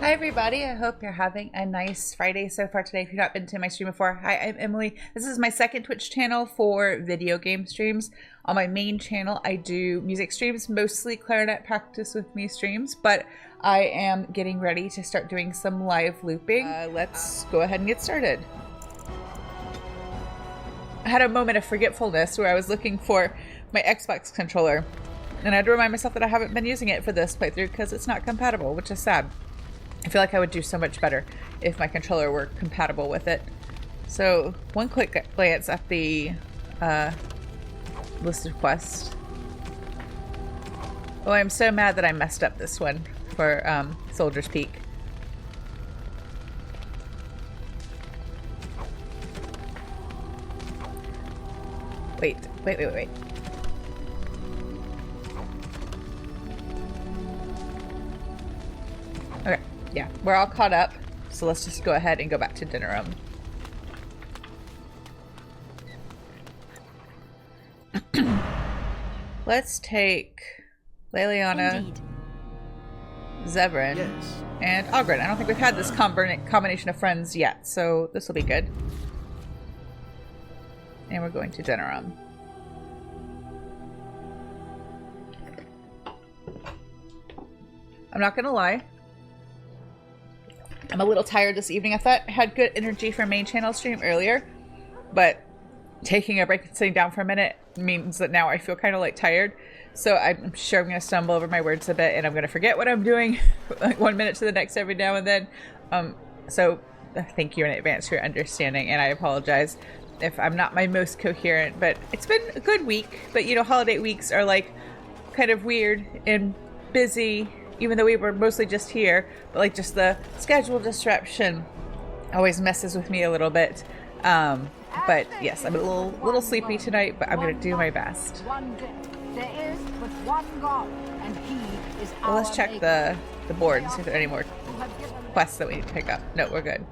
Hi everybody, I hope you're having a nice Friday so far today. If you've not been to my stream before, hi, I'm Emily. This is my second Twitch channel for video game streams. On my main channel, I do music streams, mostly clarinet practice with me streams, but I am getting ready to start doing some live looping. Let's go ahead and get started. I had a moment of forgetfulness where I was looking for my Xbox controller, and I had to remind myself that I haven't been using it for this playthrough because it's not compatible, which is sad. I feel like I would do so much better if my controller were compatible with it. So, one quick glance at the list of quests. Oh, I'm so mad that I messed up this one for Soldier's Peak. Wait. Okay. Yeah, we're all caught up, so let's just go ahead and go back to Denerim. Let's take Leliana, Zevran, yes, and Ogren. I don't think we've had this combination of friends yet, so this will be good. And we're going to Denerim. I'm not gonna lie, I'm a little tired this evening. I thought I had good energy for main channel stream earlier, but taking a break and sitting down for a minute means that now I feel kind of like tired. So I'm sure I'm going to stumble over my words a bit and I'm going to forget what I'm doing like 1 minute to the next every now and then. So thank you in advance for your understanding, and I apologize if I'm not my most coherent, but it's been a good week. But you know, holiday weeks are like kind of weird and busy, even though we were mostly just here, but like just the schedule disruption always messes with me a little bit. But yes, I'm a little sleepy tonight, but I'm going to do my best. There is but one God, and he is well, let's check the board and see if there are any more quests that we need to pick up. No, we're good.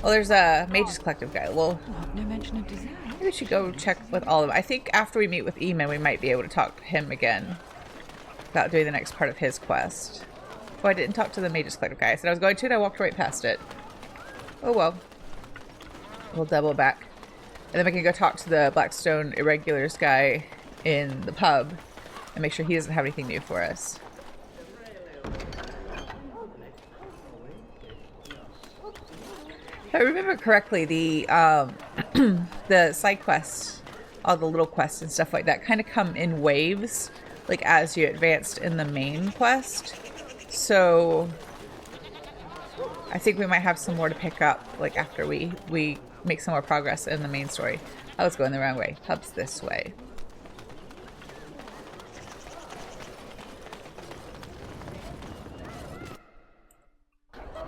Well, there's a Mage's Collective guy. Well, no mention of design. Maybe we should go check with all of them. I think after we meet with Eamon, we might be able to talk to him again about doing the next part of his quest. Oh, I didn't talk to the Mage's Collective guy. I said I was going to, and I walked right past it. Oh well. We'll double back. And then we can go talk to the Blackstone Irregulars guy in the pub and make sure he doesn't have anything new for us. If I remember correctly, the the side quests, all the little quests and stuff like that, kind of come in waves, like as you advanced in the main quest. So I think we might have some more to pick up, like after we make some more progress in the main story. I was going the wrong way. Hub's this way. How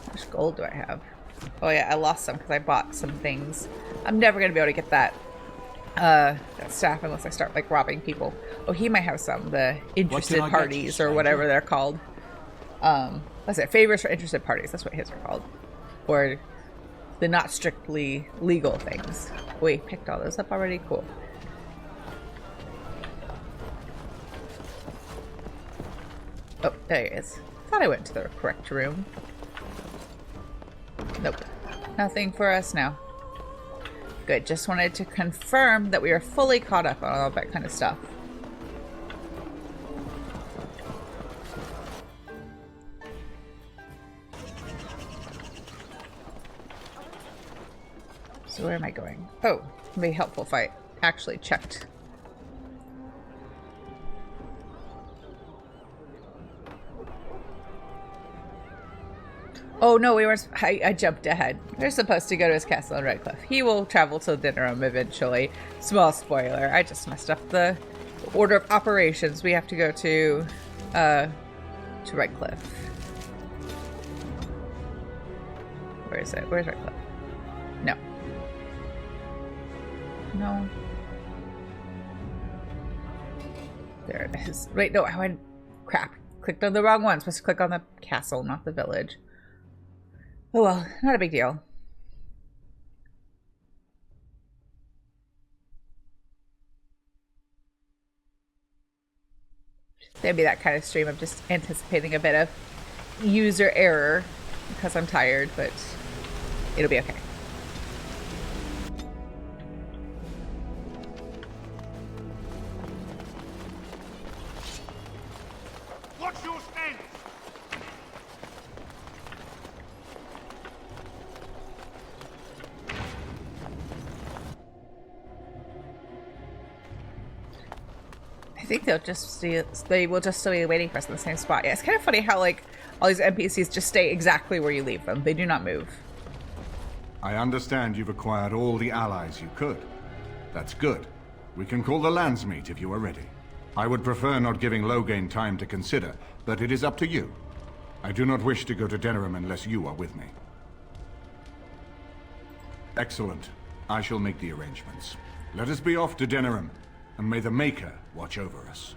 much gold do I have? Oh yeah, I lost some because I bought some things. I'm never going to be able to get that staff unless I start like robbing people. Oh, he might have some. The interested parties or whatever they're called. What's it? Favors for interested parties. That's what his are called. Or the not strictly legal things. We picked all those up already. Cool. Oh, there he is. Thought I went to the correct room. Nope. Nothing for us now. Good. Just wanted to confirm that we are fully caught up on all that kind of stuff. So where am I going? Oh, it'd be helpful if I actually checked. Oh no, I jumped ahead. We're supposed to go to his castle in Redcliffe. He will travel to Denerim eventually. Small spoiler, I just messed up the order of operations. We have to go to Redcliffe. Where is it? Where's Redcliffe? No. No. There it is. Wait, no, I went... Crap. Clicked on the wrong one. Supposed to click on the castle, not the village. Oh well, not a big deal. Maybe that kind of stream I'm just anticipating a bit of user error because I'm tired, but it'll be okay. What's your stance? I think they will just still be waiting for us in the same spot. Yeah, it's kind of funny how like all these NPCs just stay exactly where you leave them. They do not move. I understand you've acquired all the allies you could. That's good. We can call the Landsmeet if you are ready. I would prefer not giving Loghain time to consider, but it is up to you. I do not wish to go to Denerim unless you are with me. Excellent. I shall make the arrangements. Let us be off to Denerim, and may the Maker watch over us.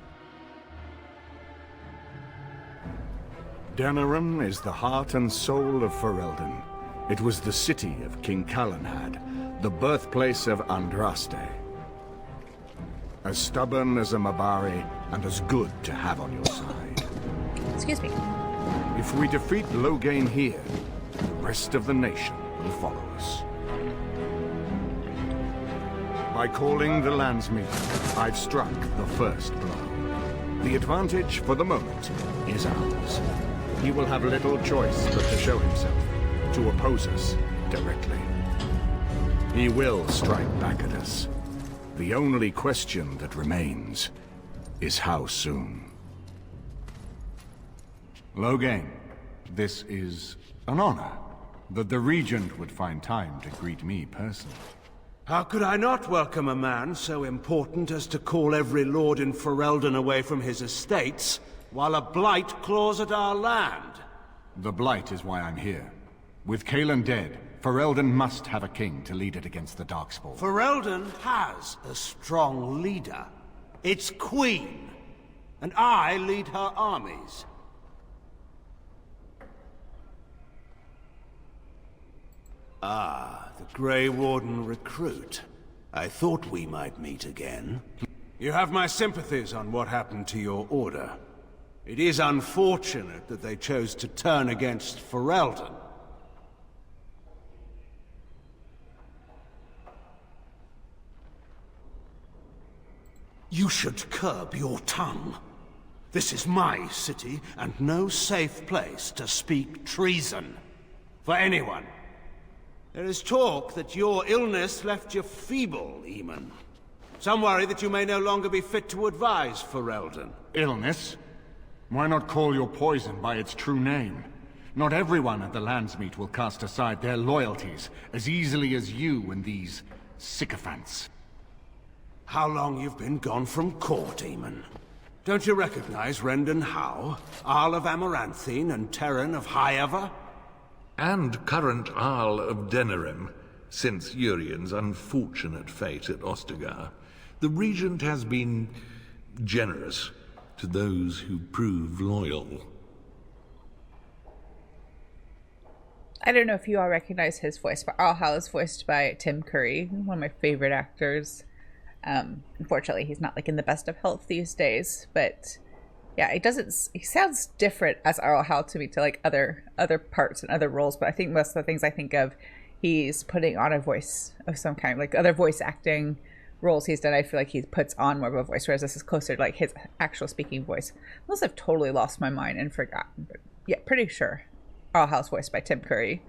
Denerim is the heart and soul of Ferelden. It was the city of King Calenhad, the birthplace of Andraste. As stubborn as a Mabari, and as good to have on your side. Excuse me. If we defeat Loghain here, the rest of the nation will follow us. By calling the Landsmeet, I've struck the first blow. The advantage, for the moment, is ours. He will have little choice but to show himself, to oppose us directly. He will strike back at us. The only question that remains is how soon. Loghain, this is an honor that the Regent would find time to greet me personally. How could I not welcome a man so important as to call every lord in Ferelden away from his estates, while a blight claws at our land? The Blight is why I'm here. With Cailan dead, Ferelden must have a king to lead it against the Darkspawn. Ferelden has a strong leader. Its queen. And I lead her armies. Ah, the Grey Warden recruit. I thought we might meet again. You have my sympathies on what happened to your order. It is unfortunate that they chose to turn against Ferelden. You should curb your tongue. This is my city, and no safe place to speak treason. For anyone. There is talk that your illness left you feeble, Eamon. Some worry that you may no longer be fit to advise Ferelden. Illness? Why not call your poison by its true name? Not everyone at the Landsmeet will cast aside their loyalties as easily as you and these sycophants. How long you've been gone from court, Eamon? Don't you recognize Rendon Howe, Arl of Amaranthine and Terran of Highever? And current Arl of Denerim, since Urien's unfortunate fate at Ostagar. The Regent has been generous to those who prove loyal. I don't know if you all recognize his voice, but Arl Howe is voiced by Tim Curry, one of my favorite actors. Unfortunately, he's not like in the best of health these days, but yeah, he sounds different as Arl Howe to me to like other parts and other roles, but I think most of the things I think of, he's putting on a voice of some kind, like other voice acting roles he's done. I feel like he puts on more of a voice, whereas this is closer to like his actual speaking voice. Unless I've totally lost my mind and forgotten, but yeah, pretty sure Arl Howe's voiced by Tim Curry.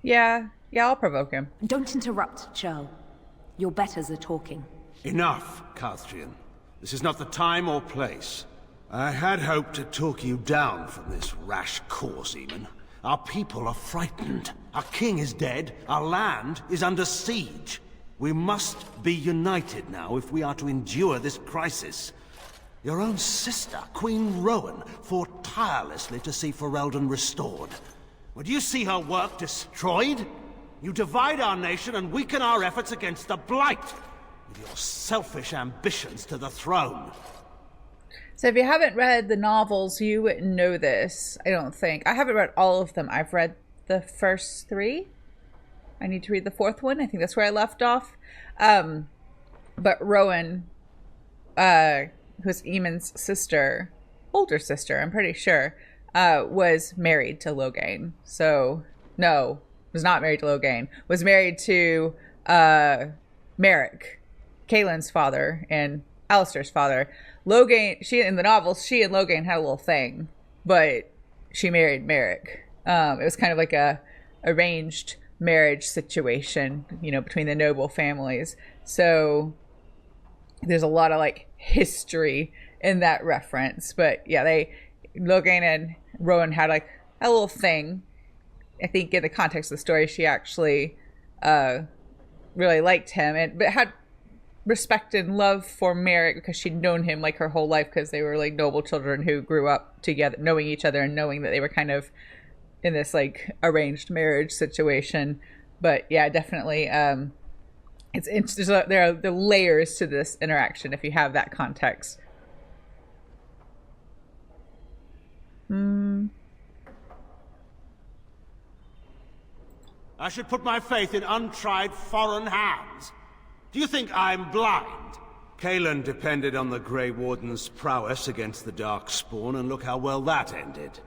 Yeah, I'll provoke him. Don't interrupt, Churl. Your betters are talking. Enough, Carthrian. This is not the time or place. I had hoped to talk you down from this rash course, Eamon. Our people are frightened. Our king is dead. Our land is under siege. We must be united now if we are to endure this crisis. Your own sister, Queen Rowan, fought tirelessly to see Ferelden restored. Would you see her work destroyed? You divide our nation and weaken our efforts against the Blight, with your selfish ambitions to the throne. So if you haven't read the novels, you wouldn't know this, I don't think. I haven't read all of them. I've read the first 3. I need to read the 4th one. I think that's where I left off. But Rowan, who's Eamon's sister, older sister, I'm pretty sure, was married to Loghain. So, no, was not married to Loghain. Was married to Merrick, Cailin's father, and Alistair's father. Loghain, in the novels, she and Loghain had a little thing, but she married Merrick. It was kind of like a arranged marriage situation, between the noble families. So there's a lot of like history in that reference. But yeah, Loghain and Rowan had like a little thing. I think in the context of the story, she actually really liked him, but had respect and love for Merrick because she'd known him like her whole life, because they were like noble children who grew up together, knowing each other and knowing that they were kind of in this like arranged marriage situation. But yeah, definitely there are the layers to this interaction if you have that context. I should put my faith in untried foreign hands. Do you think I'm blind? Caelan depended on the Grey Warden's prowess against the Darkspawn, and look how well that ended.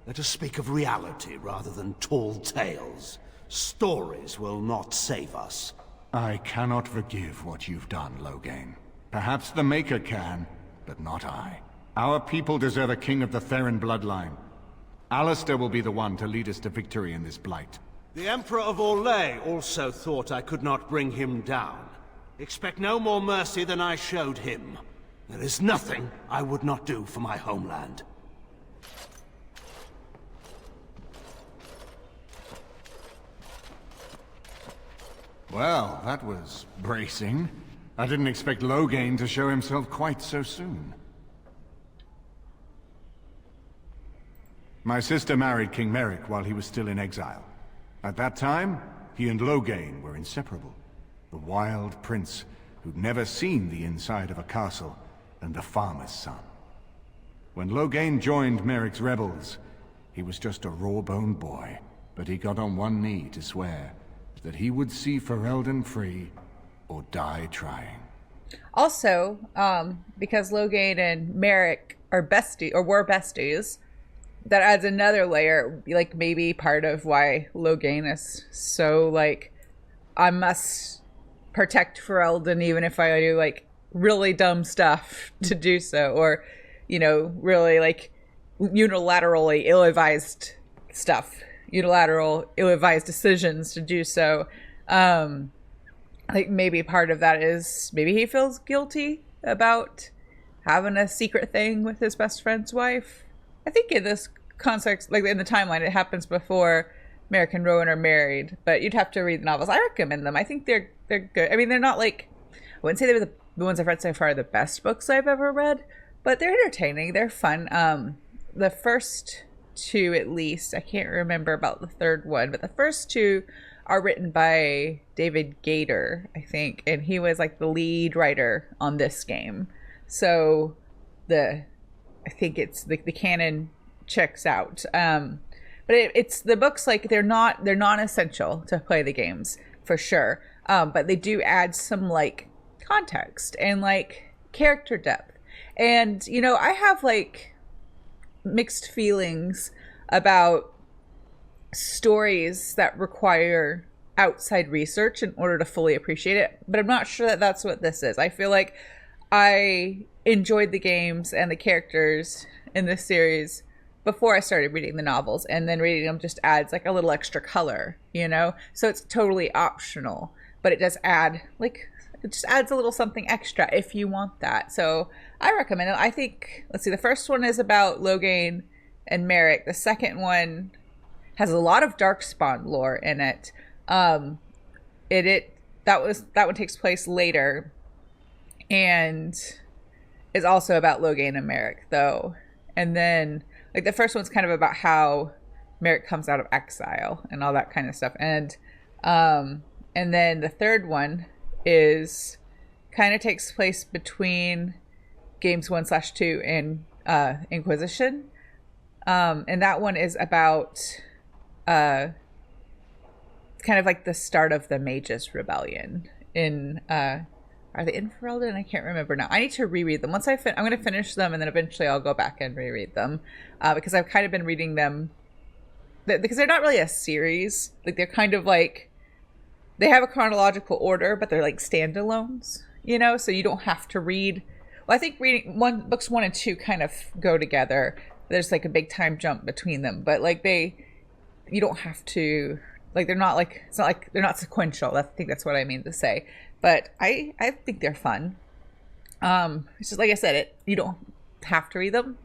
Let us speak of reality rather than tall tales. Stories will not save us. I cannot forgive what you've done, Loghain. Perhaps the Maker can, but not I. Our people deserve a king of the Theron bloodline. Alistair will be the one to lead us to victory in this blight. The Emperor of Orlais also thought I could not bring him down. Expect no more mercy than I showed him. There is nothing I would not do for my homeland. Well, that was bracing. I didn't expect Loghain to show himself quite so soon. My sister married King Merrick while he was still in exile. At that time, he and Loghain were inseparable. The wild prince who'd never seen the inside of a castle, and the farmer's son. When Loghain joined Merrick's rebels, he was just a raw-boned boy, but he got on one knee to swear that he would see Ferelden free or die trying. Also, because Loghain and Merrick are were besties, that adds another layer, like maybe part of why Loghain is so like, I must protect Ferelden even if I do like really dumb stuff to do so, or really like unilaterally ill-advised decisions to do so. Like maybe part of that is maybe he feels guilty about having a secret thing with his best friend's wife. I think in this context, like in the timeline, it happens before Merrick and Rowan are married, but you'd have to read the novels. I recommend them. I think they're good. I mean, they're not like, I wouldn't say they were the ones I've read so far are the best books I've ever read, but they're entertaining. They're fun. The first two, at least, I can't remember about the third one, but the first two are written by David Gator, I think, and he was like the lead writer on this game. So I think it's the canon checks out. But it's the books, like they're non-essential to play the games for sure. But they do add some like context and like character depth. And I have like mixed feelings about stories that require outside research in order to fully appreciate it, but I'm not sure that that's what this is. I feel like I enjoyed the games and the characters in this series before I started reading the novels, and then reading them just adds like a little extra color, so it's totally optional, but it does add it just adds a little something extra if you want that. So I recommend it. I think, let's see, the first one is about Loghain and Merrick. The second one has a lot of Darkspawn lore in it. That one takes place later and is also about Loghain and Merrick though. And then like the first one's kind of about how Merrick comes out of exile and all that kind of stuff. And then the third one is kind of takes place between games 1/2 and Inquisition. And that one is about kind of like the start of the Mage's rebellion in Are they in Ferelden? I can't remember now. I need to reread them. Once I'm going to finish them, and then eventually I'll go back and reread them. Because I've kind of been reading them... Because they're not really a series. Like, they're kind of like... They have a chronological order, but they're like standalones. You know? So you don't have to read... Well, I think reading... Books 1 and 2 kind of go together. There's like a big time jump between them. But like you don't have to... Like, they're not like... It's not like... They're not sequential. I think that's what I mean to say. But I think they're fun. It's just like I said, you don't have to read them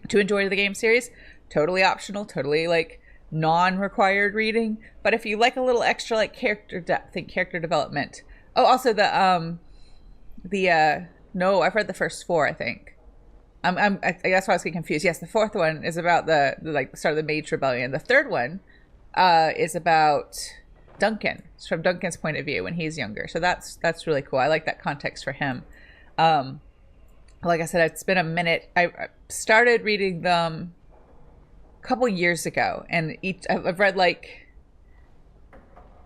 to enjoy the game series. Totally optional, totally like non-required reading. But if you like a little extra like character depth and character development. Oh, also no, I've read the first 4, I think. That's why I was getting confused. Yes, the 4th one is about the like start of the Mage Rebellion. The 3rd one is about Duncan. It's from Duncan's point of view when he's younger. So that's really cool. I like that context for him. Like I said, it's been a minute. I started reading them a couple years ago, and I've read like,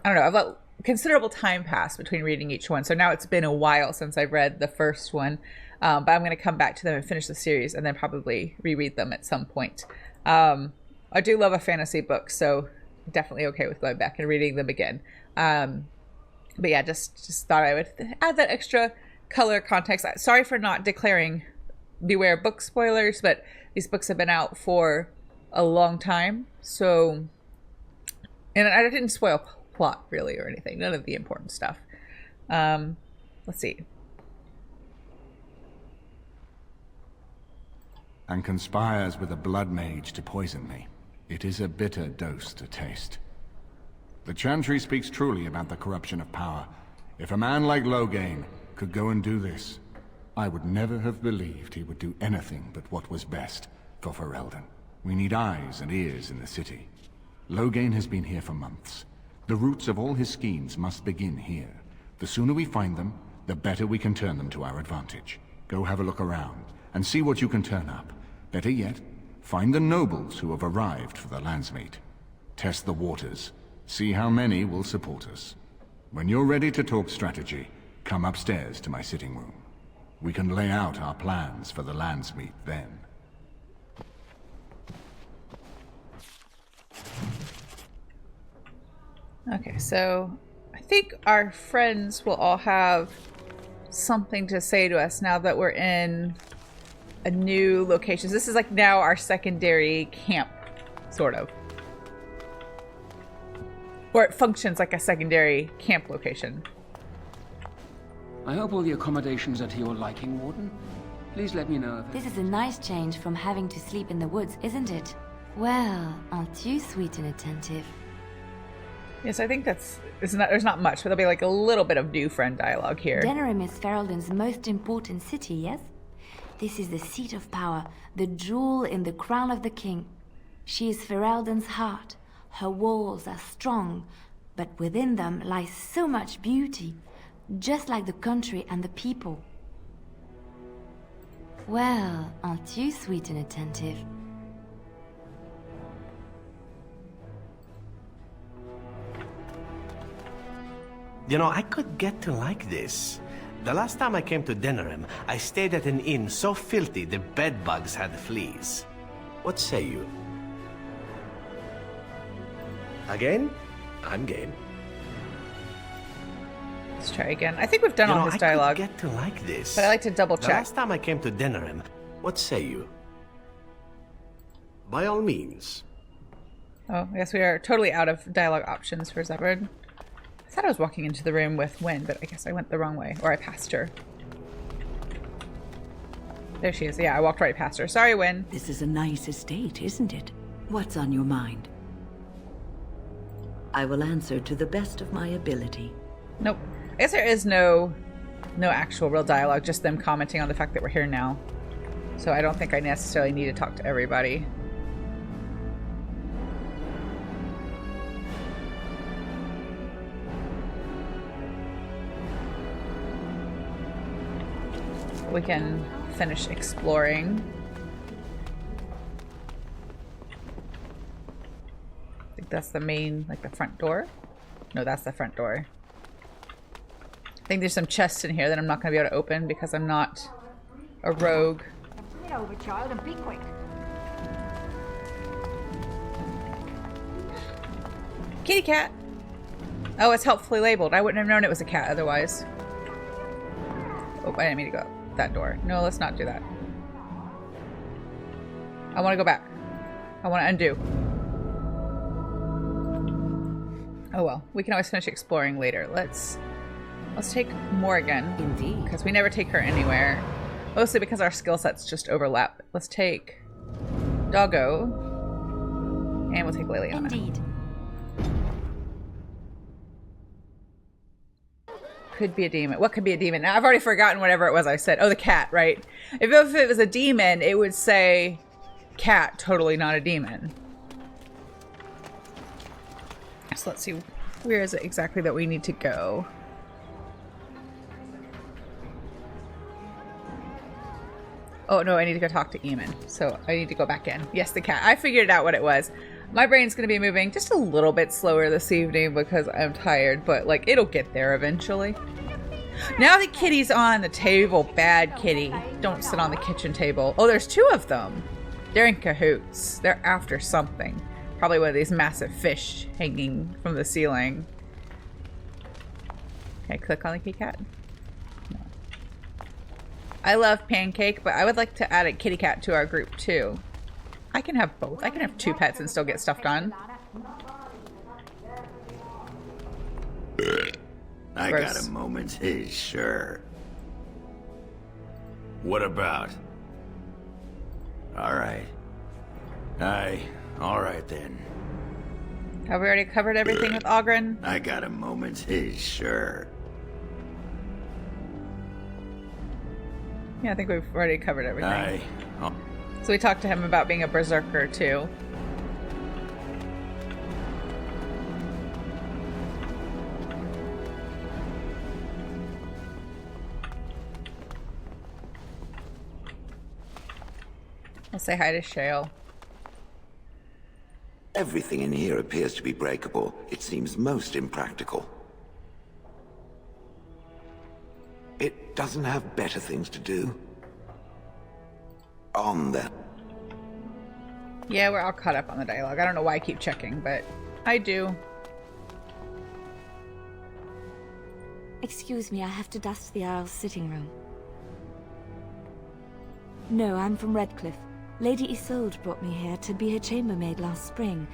I don't know, I've let considerable time pass between reading each one. So now it's been a while since I've read the first one. But I'm going to come back to them and finish the series and then probably reread them at some point. I do love a fantasy book, so definitely okay with going back and reading them again. But yeah, just thought I would add that extra color context. Sorry for not declaring Beware book spoilers, but these books have been out for a long time. So, and I didn't spoil plot really or anything. None of the important stuff. Let's see. And conspires with a blood mage to poison me. It is a bitter dose to taste. The Chantry speaks truly about the corruption of power. If a man like Loghain could go and do this, I would never have believed he would do anything but what was best for Ferelden. We need eyes and ears in the city. Loghain has been here for months. The roots of all his schemes must begin here. The sooner we find them, the better we can turn them to our advantage. Go have a look around, and see what you can turn up. Better yet, find the nobles who have arrived for the landsmeet. Test the waters. See how many will support us. When you're ready to talk strategy, come upstairs to my sitting room. We can lay out our plans for the landsmeet then. Okay, so I think our friends will all have something to say to us now that we're in a new location. This is like now our secondary camp, sort of. Or it functions like a secondary camp location. I hope all the accommodations are to your liking, Warden. Please let me know if... This is a nice change from having to sleep in the woods, isn't it? Well, aren't you sweet and attentive? Yes, I think there's not much, but there'll be like a little bit of new friend dialogue here. Denerim is Ferelden's most important city, yes? This is the seat of power, the jewel in the crown of the king. She is Ferelden's heart. Her walls are strong, but within them lies so much beauty, just like the country and the people. Well, aren't you sweet and attentive? You know, I could get to like this. The last time I came to Denerim, I stayed at an inn so filthy the bedbugs had fleas. What say you? Again? I'm game. Let's try again. I think we've done all his dialogue. I could get to like this. But I like to double check. The last time I came to Denerim, what say you? By all means. Oh, I guess we are totally out of dialogue options for Zebard. I thought I was walking into the room with Wynn, but I guess I went the wrong way. Or I passed her. There she is. Yeah, I walked right past her. Sorry, Wynn. This is a nice estate, isn't it? What's on your mind? I will answer to the best of my ability. Nope. I guess there is no actual real dialogue, just them commenting on the fact that we're here now. So I don't think I necessarily need to talk to everybody. We can finish exploring. I think that's the main, like the front door. No, that's the front door. I think there's some chests in here that I'm not going to be able to open because I'm not a rogue. Get over, child, and be quick. Kitty cat. Oh, it's helpfully labeled. I wouldn't have known it was a cat otherwise. Oh, I didn't mean to go up that door. No, let's not do that. I want to go back. I want to undo. Oh well, we can always finish exploring later. Let's take Morgan. Indeed. Because we never take her anywhere. Mostly because our skill sets just overlap. Let's take Doggo. And we'll take Leliana. Indeed. Could be a demon. What could be a demon? Now, I've already forgotten whatever it was I said. Oh, the cat, right? If it was a demon, it would say cat, totally not a demon. So let's see. Where is it exactly that we need to go? Oh, no, I need to go talk to Eamon. So I need to go back in. Yes, the cat. I figured out what it was. My brain's going to be moving just a little bit slower this evening because I'm tired, but like it'll get there eventually. Now the kitty's on the table. Bad kitty. Don't sit on the kitchen table. Oh, there's two of them. They're in cahoots. They're after something. Probably one of these massive fish hanging from the ceiling. Can I click on the kitty cat? No. I love Pancake, but I would like to add a kitty cat to our group too. I can have both. I can have two pets and still get stuff done. I Gross. got a moment's haze, sure. What about? Alright. Alright then. Have we already covered everything with Ogren? I got a moment's haze, sure. Yeah, I think we've already covered everything. Oh. So we talked to him about being a berserker too. I'll say hi to Shale. Everything in here appears to be breakable. It seems most impractical. It doesn't have better things to do. On the... Yeah, we're all caught up on the dialogue. I don't know why I keep checking, but I do. Excuse me, I have to dust the Arl's sitting room. No, I'm from Redcliffe. Lady Isolde brought me here to be her chambermaid last spring.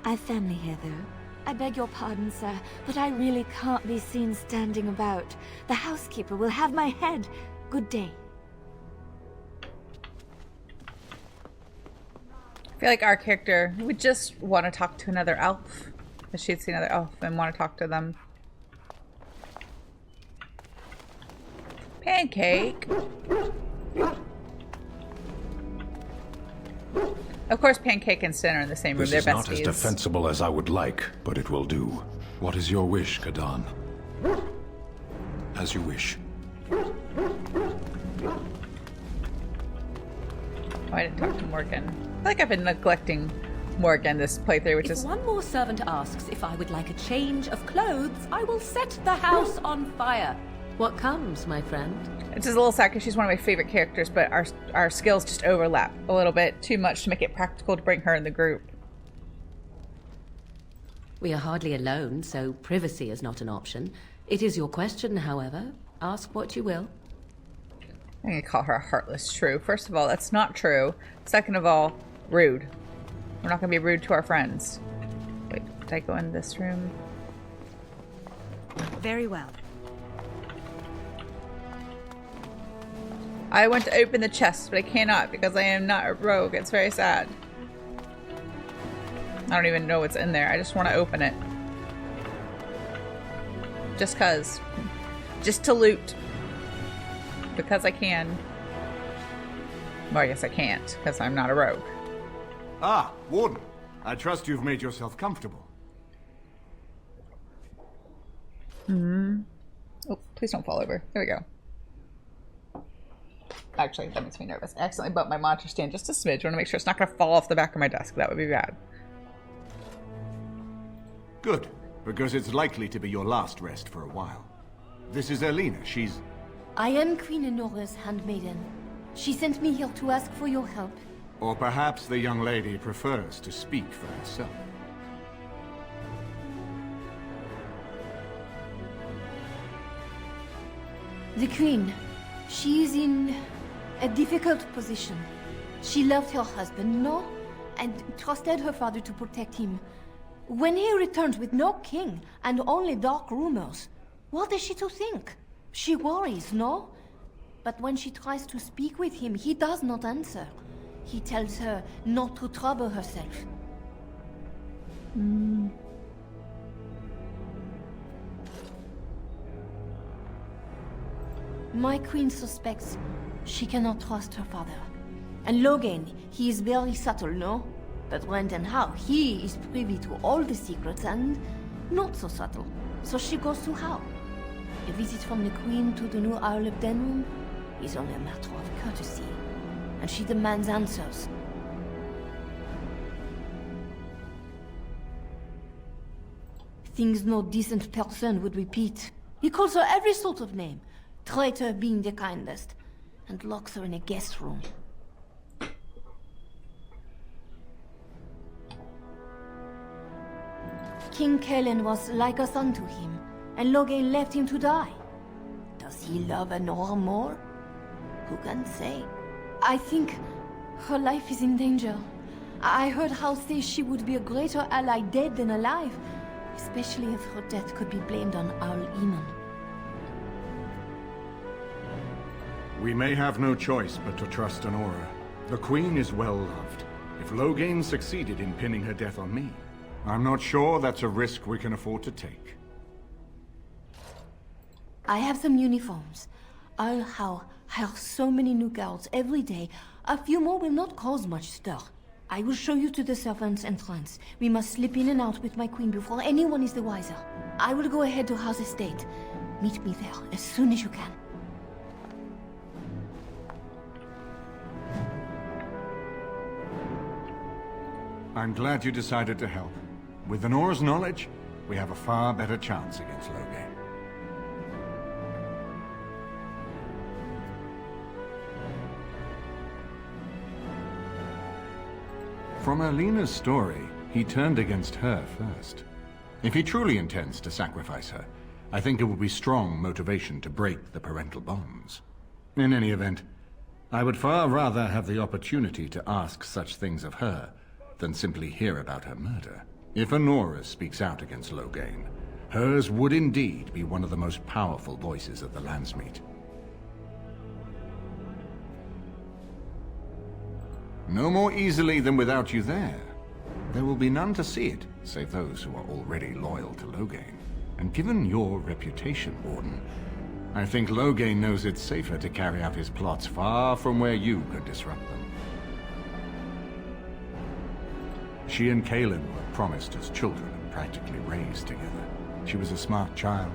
I've family here, though. I beg your pardon, sir, but I really can't be seen standing about. The housekeeper will have my head. Good day. I feel like our character would just want to talk to another elf. If she'd see another elf and want to talk to them. Pancake. Of course, Pancake and Sin are in the same room. This They're is besties. not as defensible as I would like, but it will do. What is your wish, Kadan? As you wish. Oh, I didn't talk to Morgan. I feel like I've been neglecting Morgan this playthrough, which If is... one more servant asks if I would like a change of clothes, I will set the house on fire. What comes, my friend? It's just a little sad because she's one of my favorite characters, but our skills just overlap a little bit too much to make it practical to bring her in the group. We are hardly alone, so privacy is not an option. It is your question, however. Ask what you will. I'm going to call her a heartless shrew. First of all, that's not true. Second of all, rude. We're not going to be rude to our friends. Wait, did I go in this room? Very well. I want to open the chest, but I cannot because I am not a rogue. It's very sad. I don't even know what's in there. I just want to open it. Just cuz. Just to loot. Because I can. Well, I guess I can't, because I'm not a rogue. Ah, Warden. I trust you've made yourself comfortable. Hmm. Oh, please don't fall over. There we go. Actually, that makes me nervous. I accidentally bumped my monitor stand just a smidge. I want to make sure it's not going to fall off the back of my desk. That would be bad. Good, because it's likely to be your last rest for a while. This is Erlina. She's... I am Queen Anora's handmaiden. She sent me here to ask for your help. Or perhaps the young lady prefers to speak for herself. The Queen, she is in a difficult position. She loved her husband, no? And trusted her father to protect him. When he returns with no king and only dark rumors, what is she to think? She worries, no? But when she tries to speak with him, he does not answer. He tells her not to trouble herself. My queen suspects she cannot trust her father. And Logain, he is very subtle, no? But when and how, he is privy to all the secrets and not so subtle. So she goes to how? A visit from the queen to the new Arl of Denerim is only a matter of courtesy. And she demands answers. Things no decent person would repeat. He calls her every sort of name, traitor being the kindest, and locks her in a guest room. King Kalen was like a son to him, and Logain left him to die. Does he love Anora more? Who can say? I think her life is in danger. I heard Hal say she would be a greater ally dead than alive, especially if her death could be blamed on Arl Eamon. We may have no choice but to trust Anora. The Queen is well loved. If Logain succeeded in pinning her death on me, I'm not sure that's a risk we can afford to take. I have some uniforms. I'll hire so many new guards every day. A few more will not cause much stir. I will show you to the servants' entrance. We must slip in and out with my queen before anyone is the wiser. I will go ahead to House Estate. Meet me there as soon as you can. I'm glad you decided to help. With Anora's knowledge, we have a far better chance against Logain. From Erlina's story, he turned against her first. If he truly intends to sacrifice her, I think it will be strong motivation to break the parental bonds. In any event, I would far rather have the opportunity to ask such things of her than simply hear about her murder. If Anora speaks out against Logain, hers would indeed be one of the most powerful voices of the Landsmeet. No more easily than without you there. There will be none to see it, save those who are already loyal to Logain. And given your reputation, Warden, I think Logain knows it's safer to carry out his plots far from where you could disrupt them. She and Kalen were promised as children and practically raised together. She was a smart child,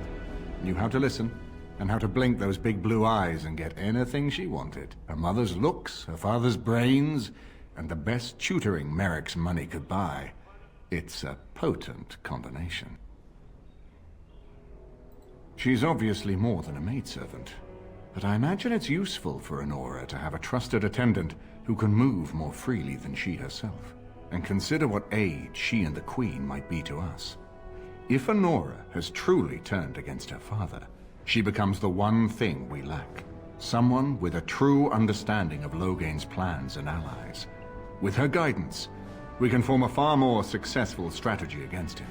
knew how to listen, and how to blink those big blue eyes and get anything she wanted. Her mother's looks, her father's brains, and the best tutoring Merrick's money could buy. It's a potent combination. She's obviously more than a maidservant, but I imagine it's useful for Anora to have a trusted attendant who can move more freely than she herself. And consider what aid she and the Queen might be to us. If Anora has truly turned against her father, she becomes the one thing we lack. Someone with a true understanding of Logain's plans and allies. With her guidance, we can form a far more successful strategy against him.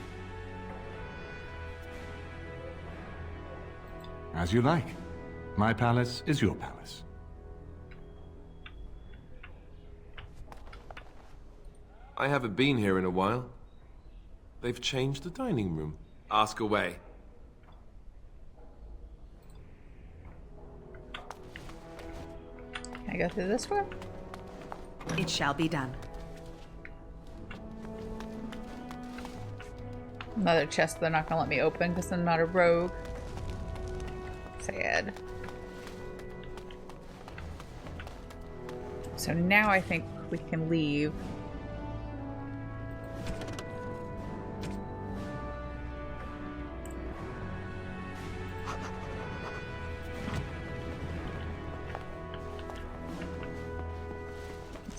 As you like. My palace is your palace. I haven't been here in a while. They've changed the dining room. Ask away. Can I go through this door? It shall be done. Another chest they're not gonna let me open because I'm not a rogue. Sad. So now I think we can leave.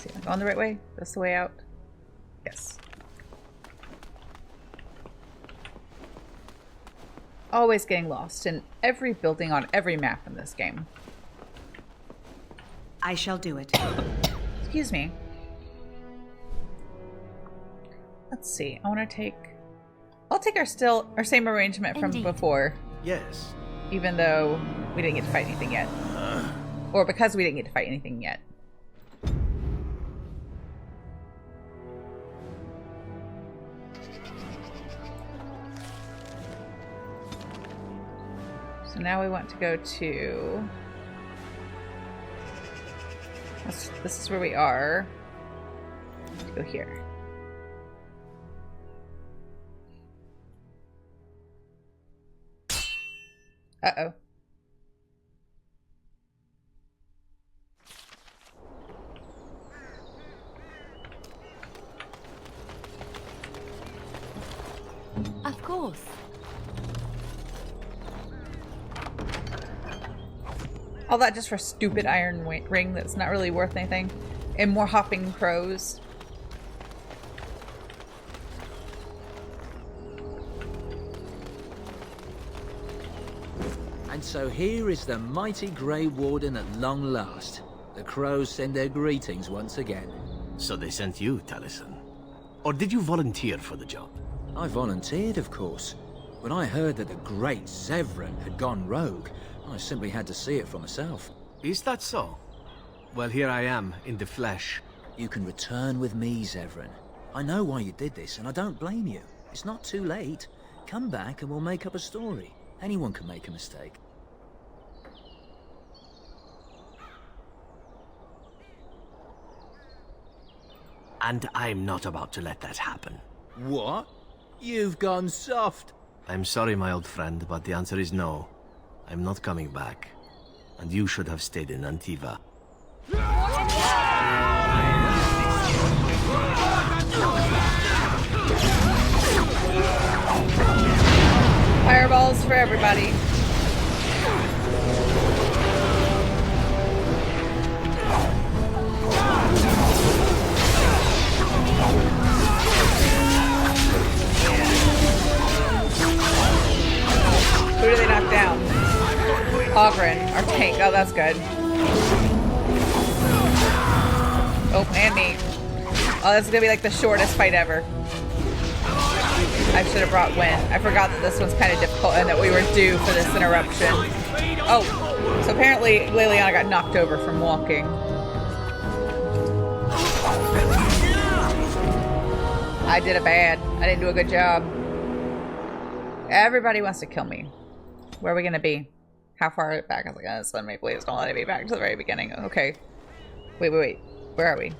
See, am I going the right way? That's the way out? Yes. Always getting lost in every building on every map in this game. I shall do it. Excuse me. Let's see. I want to take... I'll take our same arrangement from before. Yes. Even though we didn't get to fight anything yet. Or because we didn't get to fight anything yet. So now we want to go to... This is where we are. Let's go here. Uh-oh. Of course. All that just for stupid iron ring that's not really worth anything. And more hopping crows. And so here is the mighty Grey Warden at long last. The crows send their greetings once again. So they sent you, Taliesin. Or did you volunteer for the job? I volunteered, of course. When I heard that the great Zevran had gone rogue, I simply had to see it for myself. Is that so? Well, here I am, in the flesh. You can return with me, Zevran. I know why you did this, and I don't blame you. It's not too late. Come back and we'll make up a story. Anyone can make a mistake. And I'm not about to let that happen. What? You've gone soft. I'm sorry, my old friend, but the answer is no. I'm not coming back. And you should have stayed in Antiva. Fireballs for everybody. Who do they knock down? Ogren, our tank. Oh, that's good. Oh, and me. Oh, this is gonna be like the shortest fight ever. I should have brought Wynn. I forgot that this one's kind of difficult and that we were due for this interruption. Oh, so apparently Leliana got knocked over from walking. I did it bad. I didn't do a good job. Everybody wants to kill me. Where are we gonna be? How far back? I was like, oh, let me please don't let me back to the very beginning. Okay. Wait. Where are we?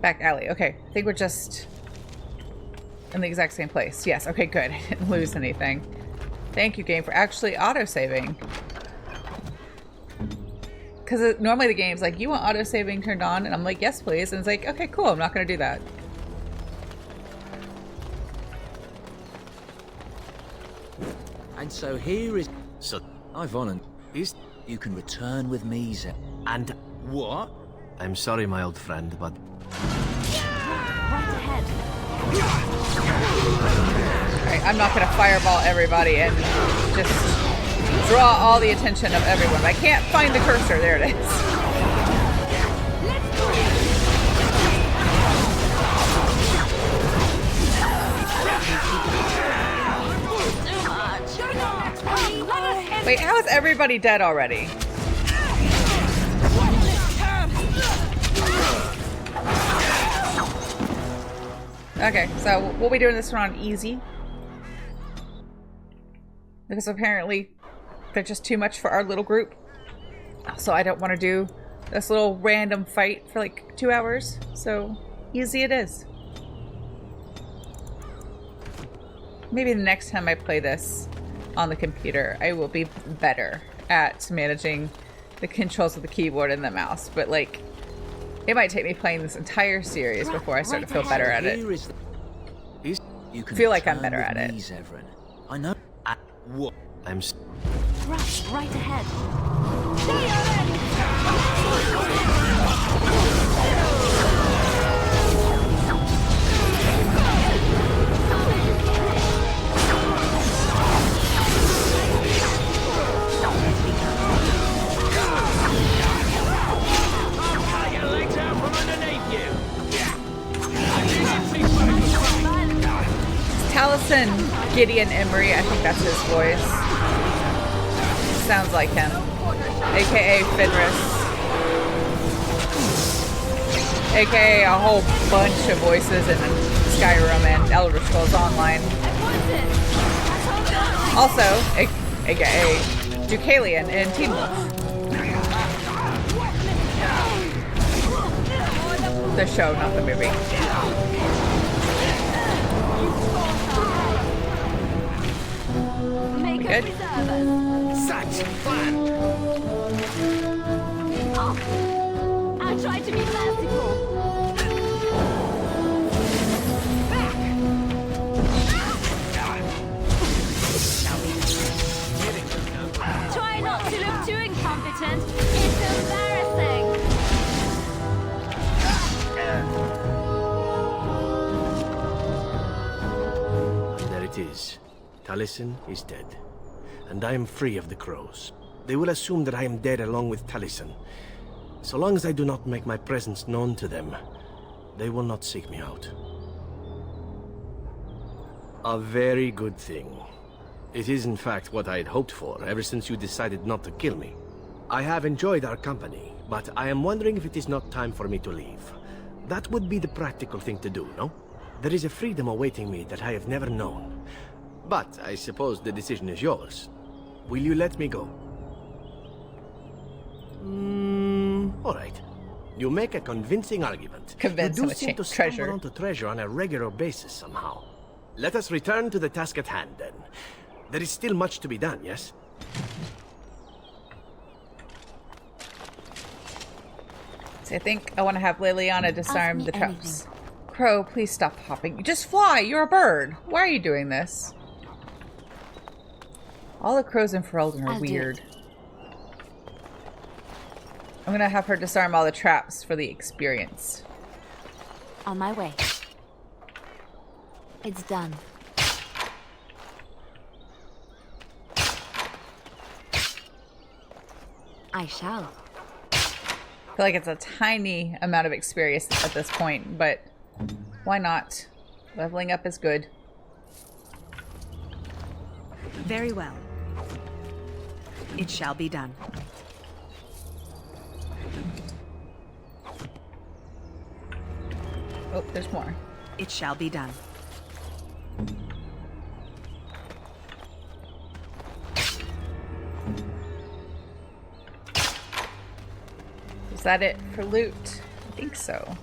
Back alley. Okay. I think we're just in the exact same place. Yes. Okay, good. I didn't lose anything. Thank you, game, for actually auto-saving. Because normally the game's like, you want auto-saving turned on? And I'm like, yes, please. And it's like, okay, cool. I'm not going to do that. And so here is... So... I volunteer. You can return with me, Zeb. And... What? I'm sorry, my old friend, but... Right ahead. Alright, I'm not going to fireball everybody and just draw all the attention of everyone. I can't find the cursor. There it is. Wait, how is everybody dead already? Okay, so we'll be doing this one on easy. Because apparently they're just too much for our little group. So I don't want to do this little random fight for like 2 hours. So easy it is. Maybe the next time I play this on the computer, I will be better at managing the controls of the keyboard and the mouse. But like, it might take me playing this entire series before I start to feel better at it. You can feel like I'm better at it. Zevran. I know. What? I'm... Right ahead. Gideon Emery, I think that's his voice. Sounds like him. AKA Fenris. AKA a whole bunch of voices in Skyrim and Elder Scrolls Online. Also, AKA Deucalion in Teen Wolf. The show, not the movie. Good. Such fun! Oh, I tried to be classical. Try not to look too incompetent. It's embarrassing. There it is. Taliesin is dead. And I am free of the crows. They will assume that I am dead along with Taliesin. So long as I do not make my presence known to them, they will not seek me out. A very good thing. It is in fact what I had hoped for ever since you decided not to kill me. I have enjoyed our company, but I am wondering if it is not time for me to leave. That would be the practical thing to do, no? There is a freedom awaiting me that I have never known. But I suppose the decision is yours. Will you let me go? All right. You make a convincing argument. Convince you do him seem to treasure. stumble onto treasure on a regular basis somehow. Let us return to the task at hand, then. There is still much to be done, yes? So I think I want to have Leliana disarm the traps. Crow, please stop hopping. Just fly! You're a bird! Why are you doing this? All the crows in Ferelden are weird. I'm gonna have her disarm all the traps for the experience. On my way. It's done. I shall. I feel like it's a tiny amount of experience at this point, but why not? Leveling up is good. Very well. It shall be done. Oh, there's more. It shall be done. Is that it for loot? I think so.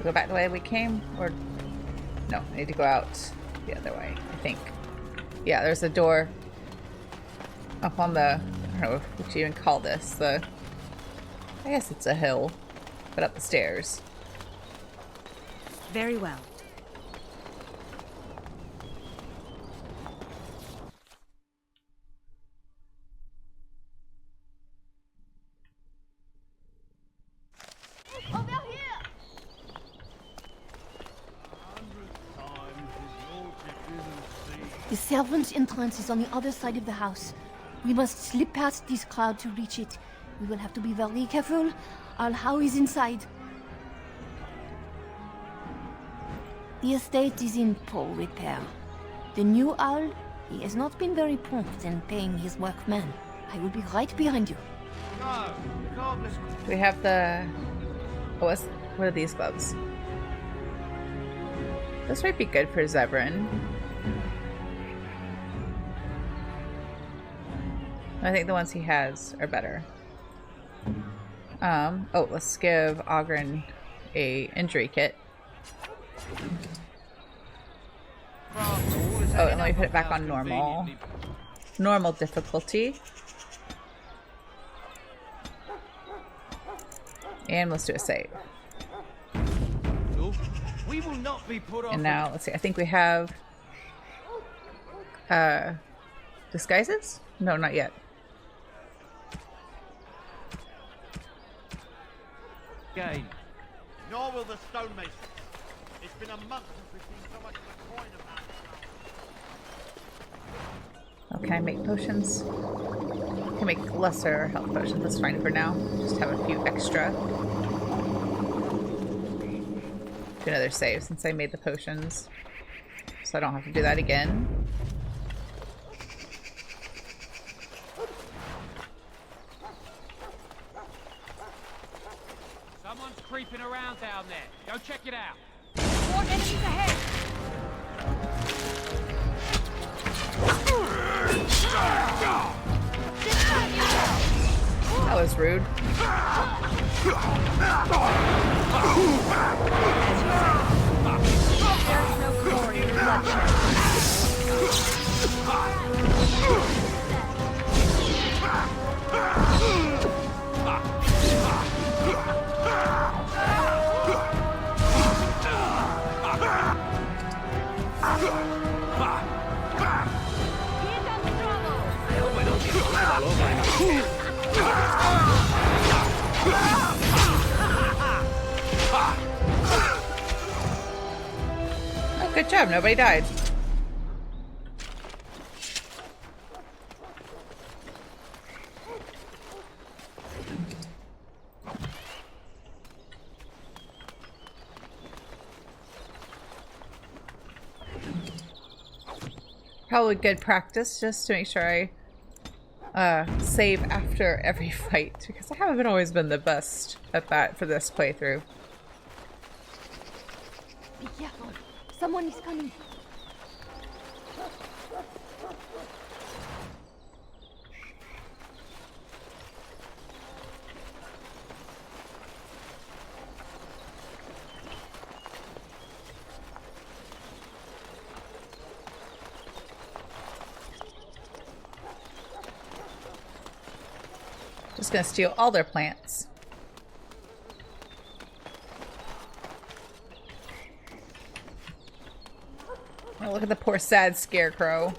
Go back the way we came, or no, I need to go out the other way, I think. Yeah, there's a door up on the, I don't know what you even call this, I guess it's a hill, but up the stairs. Very well. The servants' entrance is on the other side of the house. We must slip past this crowd to reach it. We will have to be very careful. Arl How is inside. The estate is in poor repair. The new Arl, he has not been very prompt in paying his workmen. I will be right behind you. We have the... what are these gloves? This might be good for Zevran. I think the ones he has are better. Oh, let's give Ogren a injury kit. Oh, and let me put it back on normal. Normal difficulty. And let's do a save. We will not be put off. And now, let's see, I think we have... disguises? No, not yet. Game. Nor will the stonemasons. It's been a month since we've seen so much of a coin about. Oh, can I make potions? I can make lesser health potions. That's fine for now. Just have a few extra. do another save since I made the potions. So I don't have to do that again. Someone's creeping around down there. Go check it out. More enemies ahead. That was rude. There's no glory in bloodshed. Oh, good job. Nobody died. Probably good practice just to make sure I save after every fight, because I haven't always been the best at that for this playthrough. Be careful. Someone is coming. Just gonna steal all their plants. Oh, look at the poor sad scarecrow.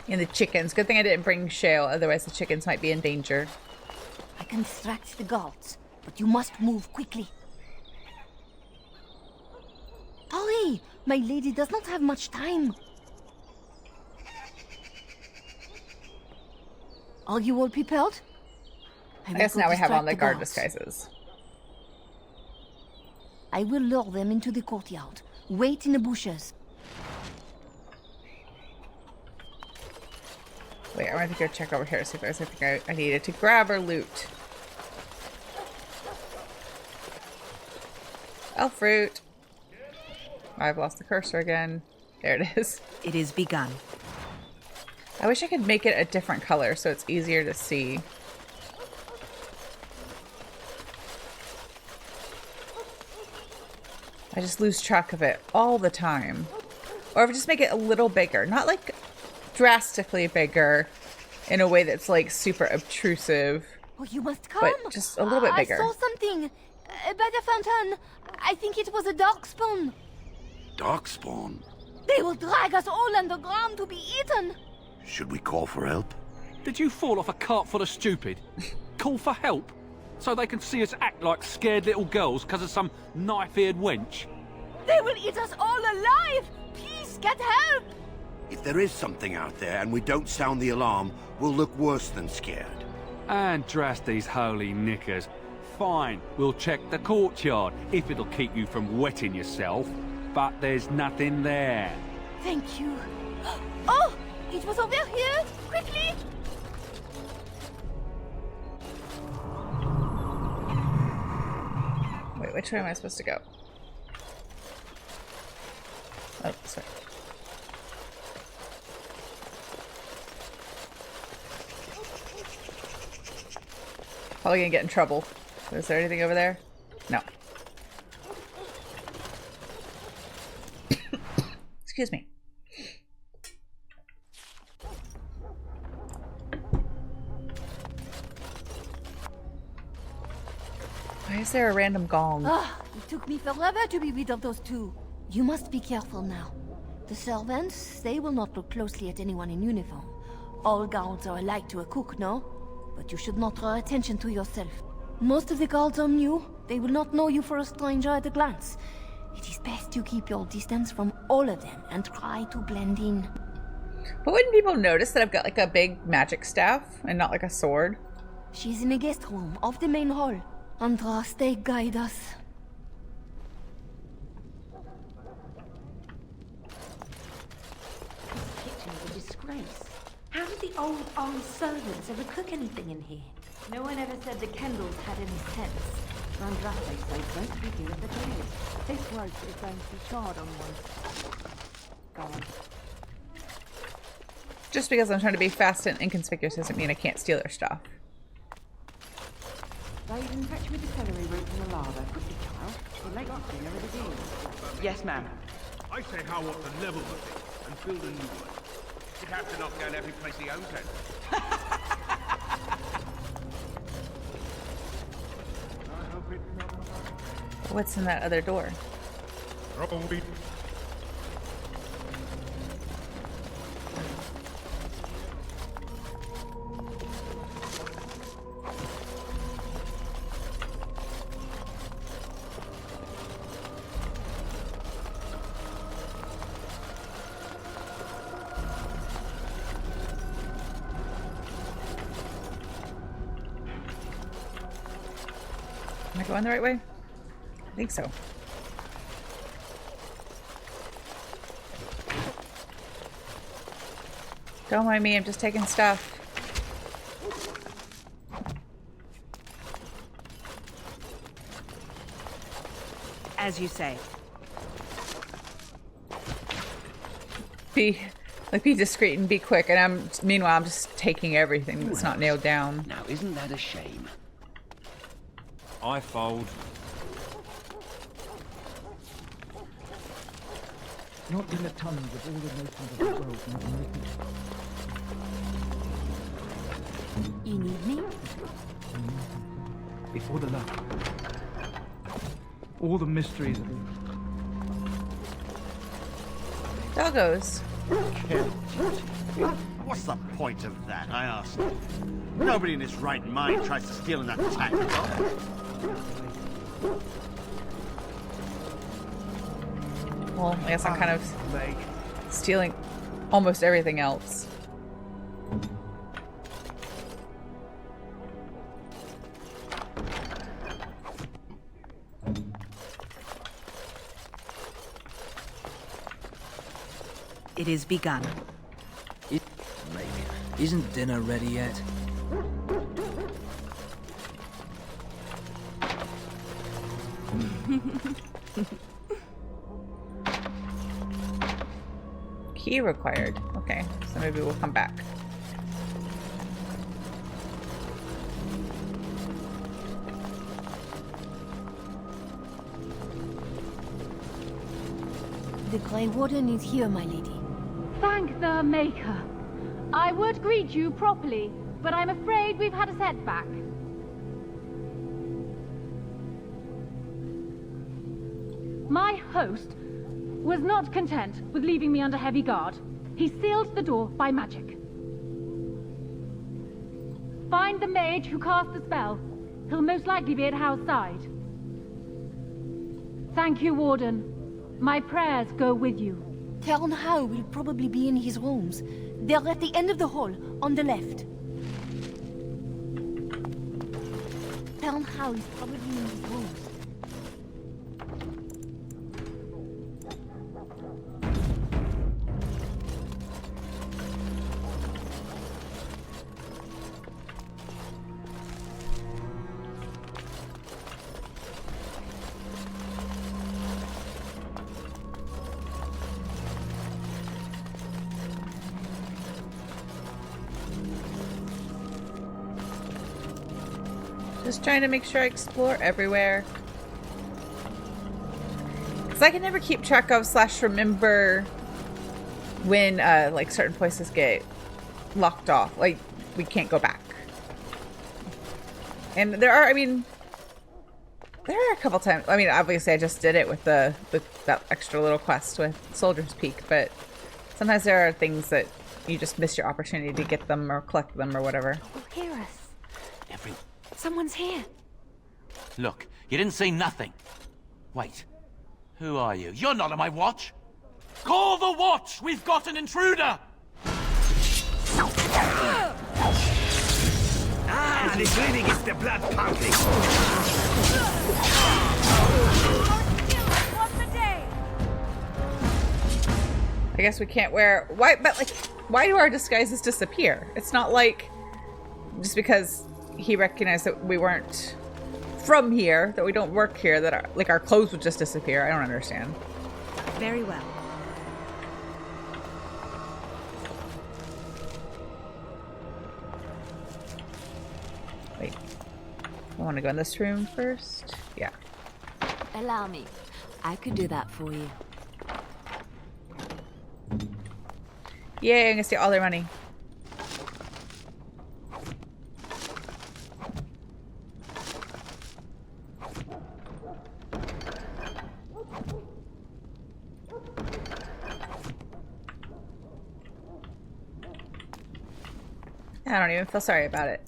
And the chickens. Good thing I didn't bring Shale, otherwise the chickens might be in danger. I can distract the guards, but you must move quickly. Hurry! My lady does not have much time. Are you all prepared? I guess now we have on the guard disguises. I will lure them into the courtyard. Wait in the bushes. Wait, I want to go check over here to see if there's anything I needed to grab or loot. Elf fruit. I've lost the cursor again. There it is. It is begun. I wish I could make it a different color so it's easier to see. I just lose track of it all the time. Or if I just make it a little bigger. Not like drastically bigger in a way that's like super obtrusive. Oh, you must come. But just a little bit bigger. I saw something by the fountain. I think it was a darkspawn. Darkspawn? They will drag us all underground to be eaten. Should we call for help? Did you fall off a cart full of stupid? Call for help? So they can see us act like scared little girls because of some knife-eared wench? They will eat us all alive! Please, get help! If there is something out there and we don't sound the alarm, we'll look worse than scared. And drast these holy knickers. Fine, we'll check the courtyard, if it'll keep you from wetting yourself. But there's nothing there. Thank you. Oh! It was over here! Quickly! Wait, which way am I supposed to go? Oh, sorry. Probably gonna get in trouble. Is there anything over there? No. Excuse me. Why is there a random gong? It took me forever to be rid of those two. You must be careful now. The servants, they will not look closely at anyone in uniform. All guards are alike to a cook, no? But you should not draw attention to yourself. Most of the guards are new. They will not know you for a stranger at a glance. It is best to keep your distance from all of them and try to blend in. But wouldn't people notice that I've got like a big magic staff and not like a sword? She's in the guest room of the main hall. Andras, they guide us. disgrace. How did the old armed servants ever cook anything in here? No one ever said the Kendalls had any sense. Randrate said don't begin at the grave. This rope is going to be charred on one. Go on. Just because I'm trying to be fast and inconspicuous doesn't mean I can't steal their stuff. Raven, fetch me the celery root from the larder. Quickly, child. We'll make up dinner with the deal. Yes, ma'am. I say how up to level the thing and build a new one. You'd have to knock down every place he owns it. What's in that other door? Am I going the right way? I think so. Don't mind me, I'm just taking stuff. As you say. Be discreet and be quick, and meanwhile I'm just taking everything that's not nailed down. Now, isn't that a shame? I fold. Not in the tongues of all the nations of the world. You need me? Before the love. All the mysteries of it. Doggos. What's the point of that, I ask? Nobody in his right mind tries to steal an attack. Well, I guess I'm kind of stealing almost everything else. It is begun. Mage, isn't dinner ready yet? Key required. Okay, so maybe we'll come back. The Grey Warden is here, my lady. Thank the Maker. I would greet you properly, but I'm afraid we've had a setback. My host was not content with leaving me under heavy guard. He sealed the door by magic. Find the mage who cast the spell. He'll most likely be at Howe's side. Thank you, Warden. My prayers go with you. Count Howe will probably be in his rooms. They're at the end of the hall, on the left. Count Howe is probably in his rooms. Just trying to make sure I explore everywhere. Because I can never keep track of / remember when like certain places get locked off. Like we can't go back. And there are, I mean, there are a couple times. I mean, obviously I just did it with that extra little quest with Soldier's Peak, but sometimes there are things that you just miss your opportunity to get them or collect them or whatever. Oh, hear us. Someone's here. Look, you didn't say nothing. Wait. Who are you? You're not on my watch. Call the watch! We've got an intruder! Ah, the bleeding is the blood pumping. I guess we can't wear white, but like Why do our disguises disappear? It's not like just because he recognized that we weren't from here, that we don't work here, that our clothes would just disappear. I don't understand. Very well. Wait. I want to go in this room first. Yeah. Allow me. I could do that for you. Yay, I'm gonna steal all their money. I don't even feel sorry about it.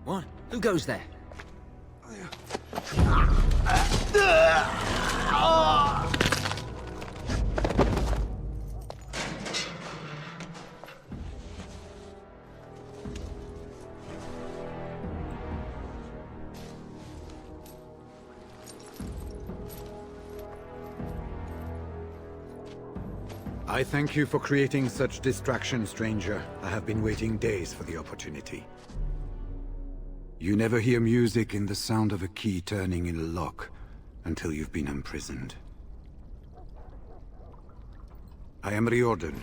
What? Who goes there? I thank you for creating such distraction, stranger. I have been waiting days for the opportunity. You never hear music in the sound of a key turning in a lock until you've been imprisoned. I am Riordan,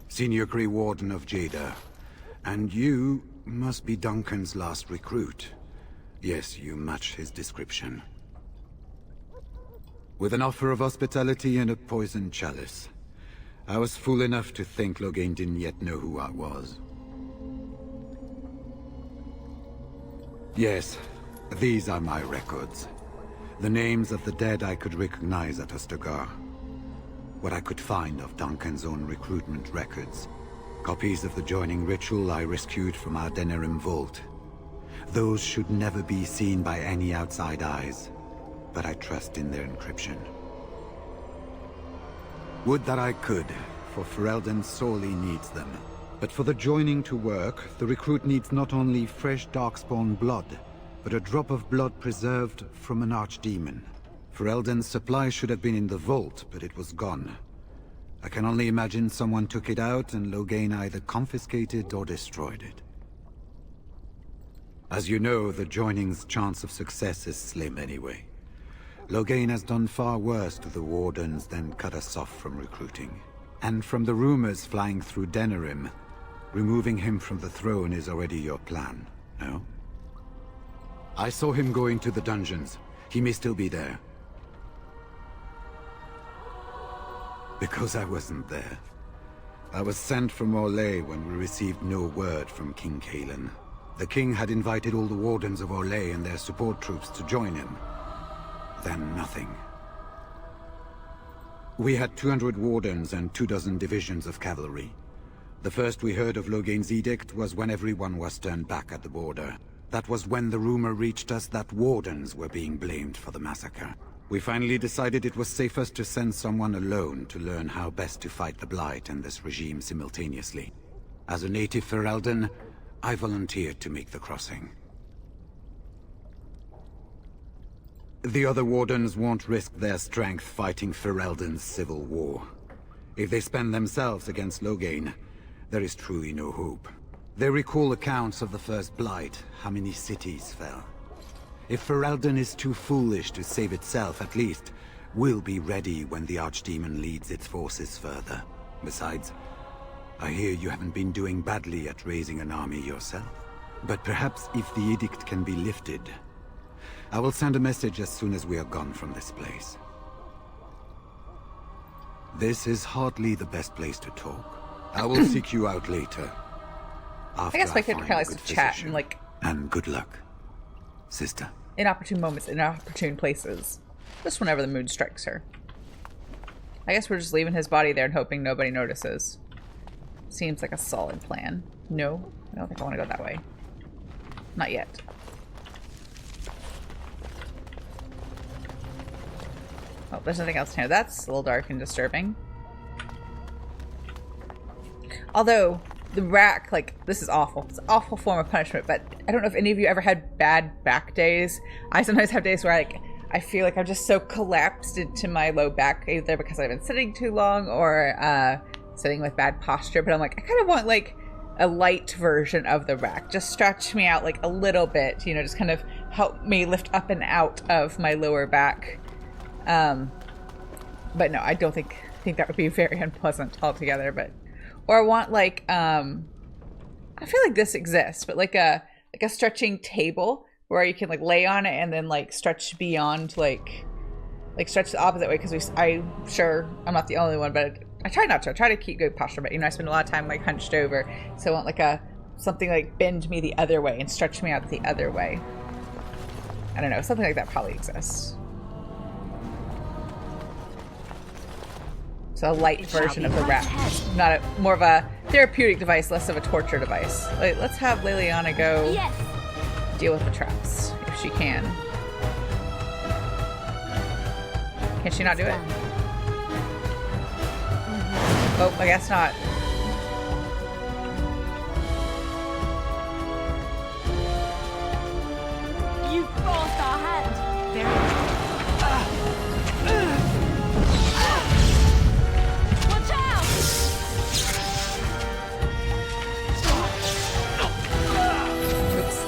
Senior Grey Warden of Jada, and you must be Duncan's last recruit. Yes, you match his description. With an offer of hospitality and a poisoned chalice. I was fool enough to think Loghain didn't yet know who I was. Yes, these are my records. The names of the dead I could recognize at Ostagar. What I could find of Duncan's own recruitment records. Copies of the joining ritual I rescued from our Denerim vault. Those should never be seen by any outside eyes, but I trust in their encryption. Would that I could, for Ferelden sorely needs them. But for the joining to work, the recruit needs not only fresh Darkspawn blood, but a drop of blood preserved from an archdemon. Ferelden's supply should have been in the vault, but it was gone. I can only imagine someone took it out and Loghain either confiscated or destroyed it. As you know, the joining's chance of success is slim anyway. Loghain has done far worse to the Wardens than cut us off from recruiting. And from the rumors flying through Denerim, removing him from the throne is already your plan, no? I saw him going to the dungeons. He may still be there. Because I wasn't there. I was sent from Orlais when we received no word from King Cailan. The king had invited all the Wardens of Orlais and their support troops to join him. Then nothing. We had 200 Wardens and 24 divisions of cavalry. The first we heard of Loghain's edict was when everyone was turned back at the border. That was when the rumor reached us that Wardens were being blamed for the massacre. We finally decided it was safest to send someone alone to learn how best to fight the Blight and this regime simultaneously. As a native Ferelden, I volunteered to make the crossing. The other Wardens won't risk their strength fighting Ferelden's civil war. If they spend themselves against Loghain, there is truly no hope. They recall accounts of the First Blight, how many cities fell. If Ferelden is too foolish to save itself, at least, we'll be ready when the Archdemon leads its forces further. Besides, I hear you haven't been doing badly at raising an army yourself. But perhaps if the edict can be lifted, I will send a message as soon as we are gone from this place. This is hardly the best place to talk. I will seek you out later. I guess my character likes to chat and And good luck, sister. Inopportune moments, inopportune places. Just whenever the mood strikes her. I guess we're just leaving his body there and hoping nobody notices. Seems like a solid plan. No, I don't think I want to go that way. Not yet. Oh, there's nothing else here. That's a little dark and disturbing. Although, the rack, like, this is awful. It's an awful form of punishment, but I don't know if any of you ever had bad back days. I sometimes have days where, like, I feel like I'm just so collapsed into my low back, either because I've been sitting too long or sitting with bad posture, but I'm like, I kind of want, like, a light version of the rack. Just stretch me out, like, a little bit, you know, just kind of help me lift up and out of my lower back. But no, I don't think that would be very unpleasant altogether, but... Or I want, like, I feel like this exists, but like a stretching table where you can, like, lay on it and then, like, stretch beyond, like stretch the opposite way, because I'm sure I'm not the only one, but I try not to. I try to keep good posture, but, you know, I spend a lot of time, like, hunched over, so I want, like, something, like, bend me the other way and stretch me out the other way. I don't know, something like that probably exists. So a light version of the rack. Not more of a therapeutic device, less of a torture device. Like, let's have Leliana go deal with the traps, if she can. Can she not do it? Oh, I guess not. You forced our hand. Very well.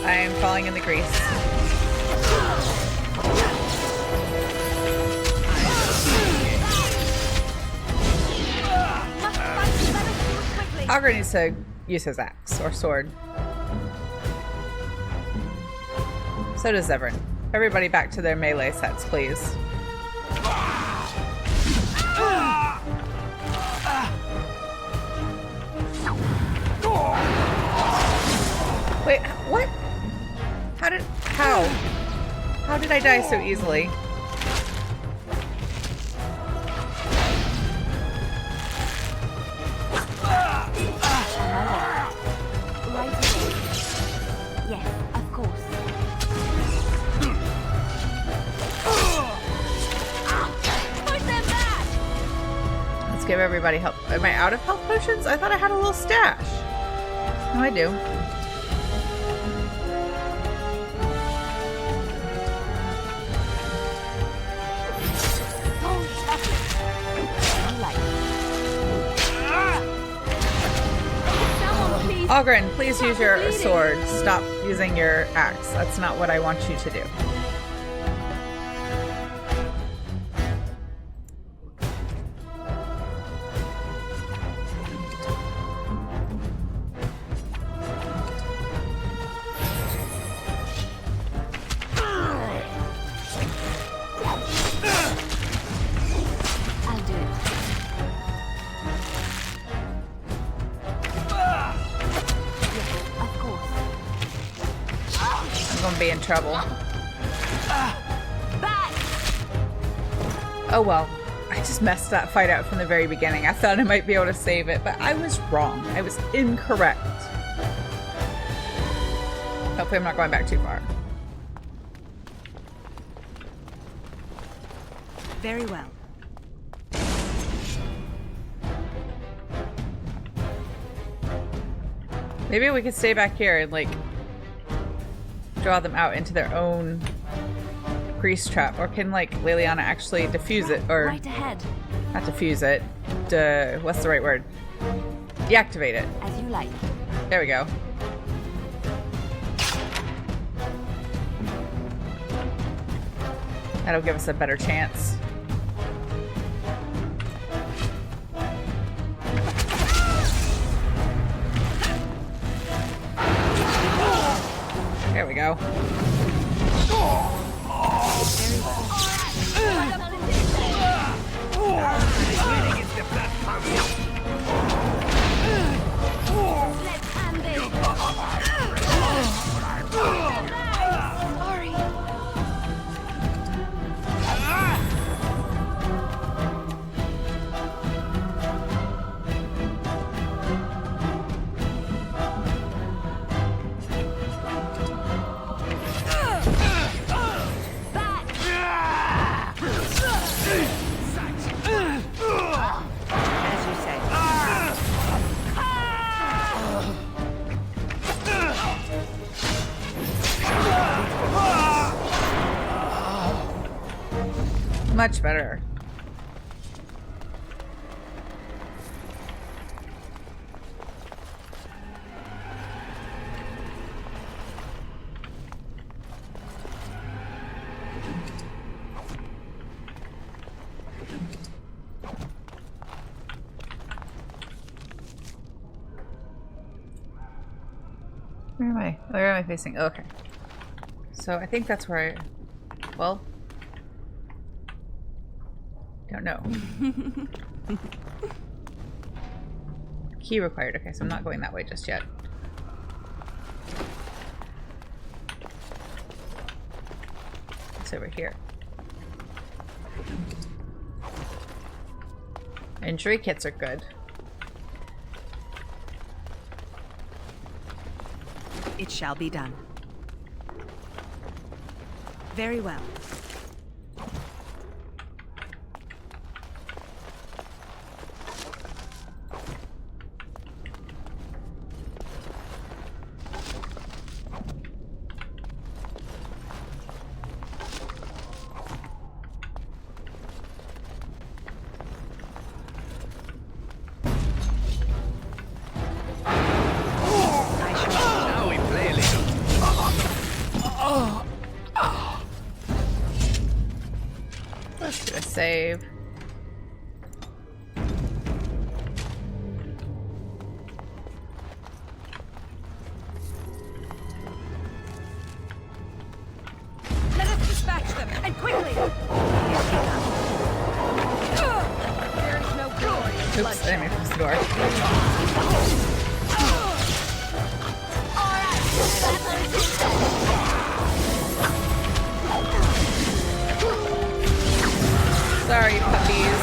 I am falling in the grease. Augur needs to use his axe or sword. So does Zevran. Everybody back to their melee sets, please. Wait, what? How did I die so easily? Yes, of course. Push them back! Let's give everybody help. Am I out of health potions? I thought I had a little stash. No, I do. Ogren, please use your sword. Stop using your axe. That's not what I want you to do. Be in trouble. Oh well, I just messed that fight out from the very beginning. I thought I might be able to save it, but I was wrong. I was incorrect. Hopefully I'm not going back too far. Very well. Maybe we could stay back here and, like, draw them out into their own grease trap, or can, like, Leliana actually defuse it, or right ahead. Not defuse it. What's the right word? Deactivate it. As you like. There we go. That'll give us a better chance. There we go. Let's hand this. Sorry. Much better. Where am I? Where am I facing? Oh, okay. So I think that's where I... Well... Don't know. Key required. Okay, so I'm not going that way just yet. It's over here. Injury kits are good. It shall be done. Very well. Let's do a save. Let us dispatch them, and quickly! There is no glory in Oops, I didn't mean to close the door. Sorry, puppies.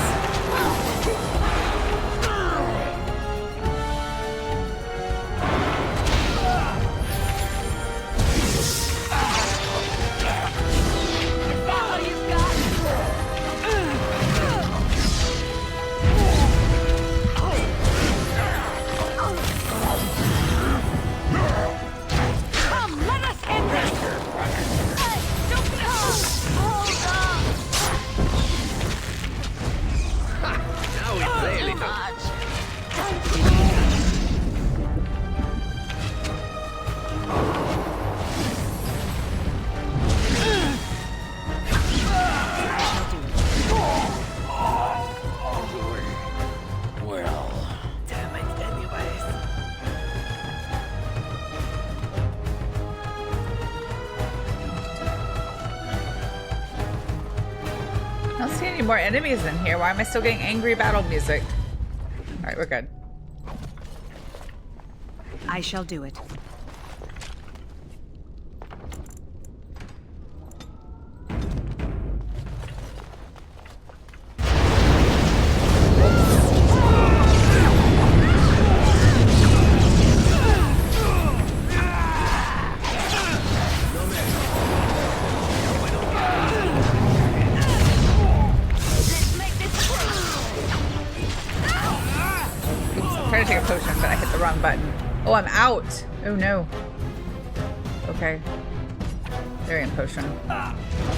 Come, let us end this! Don't be hold on! Now we play a little. Well, damn it anyways. I don't see any more enemies in here. Why am I still getting angry battle music? Alright, we're good. I shall do it. Trying to take a potion, but I hit the wrong button. Oh, I'm out! Oh no. Okay. There ain't potion.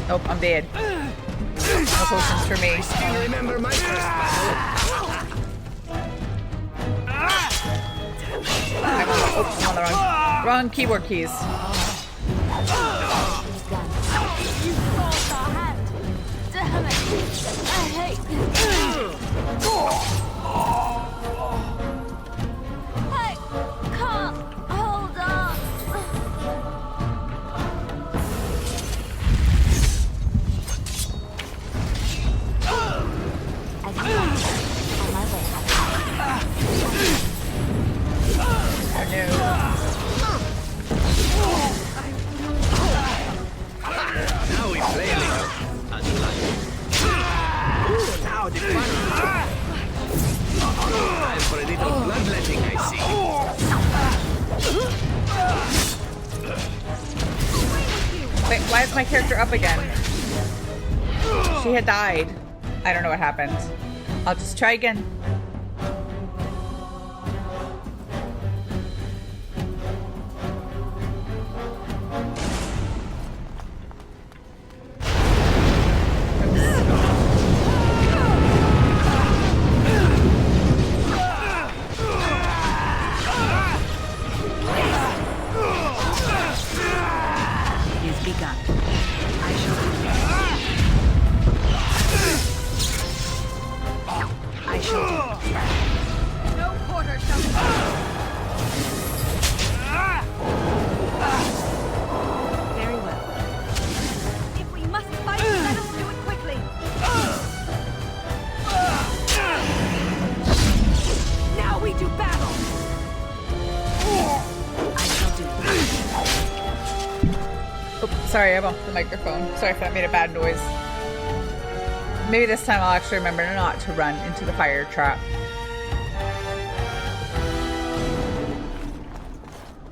Nope, I'm dead. No potions for me. Still remember my first battle. I'm on the wrong keyboard keys. You forced our hand. Damn it. I hate this. I can't hold on. Now we play a little. As you like. Ooh, now the fun. Time for a little bloodletting, I see. Wait, why is my character up again? She had died. I don't know what happened. I'll just try again. Sorry, I bumped the microphone. Sorry if that made a bad noise. Maybe this time I'll actually remember not to run into the fire trap.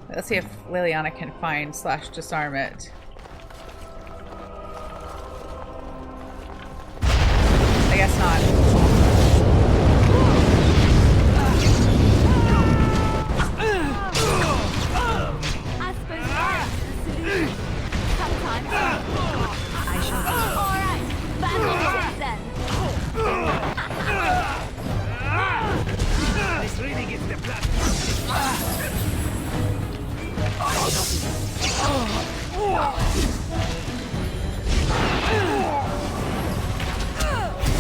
Let's see if Leliana can find / disarm it. I guess not. I suppose that's the solution. Sometimes. I shall do. Alright, battle then. This really gets the blood.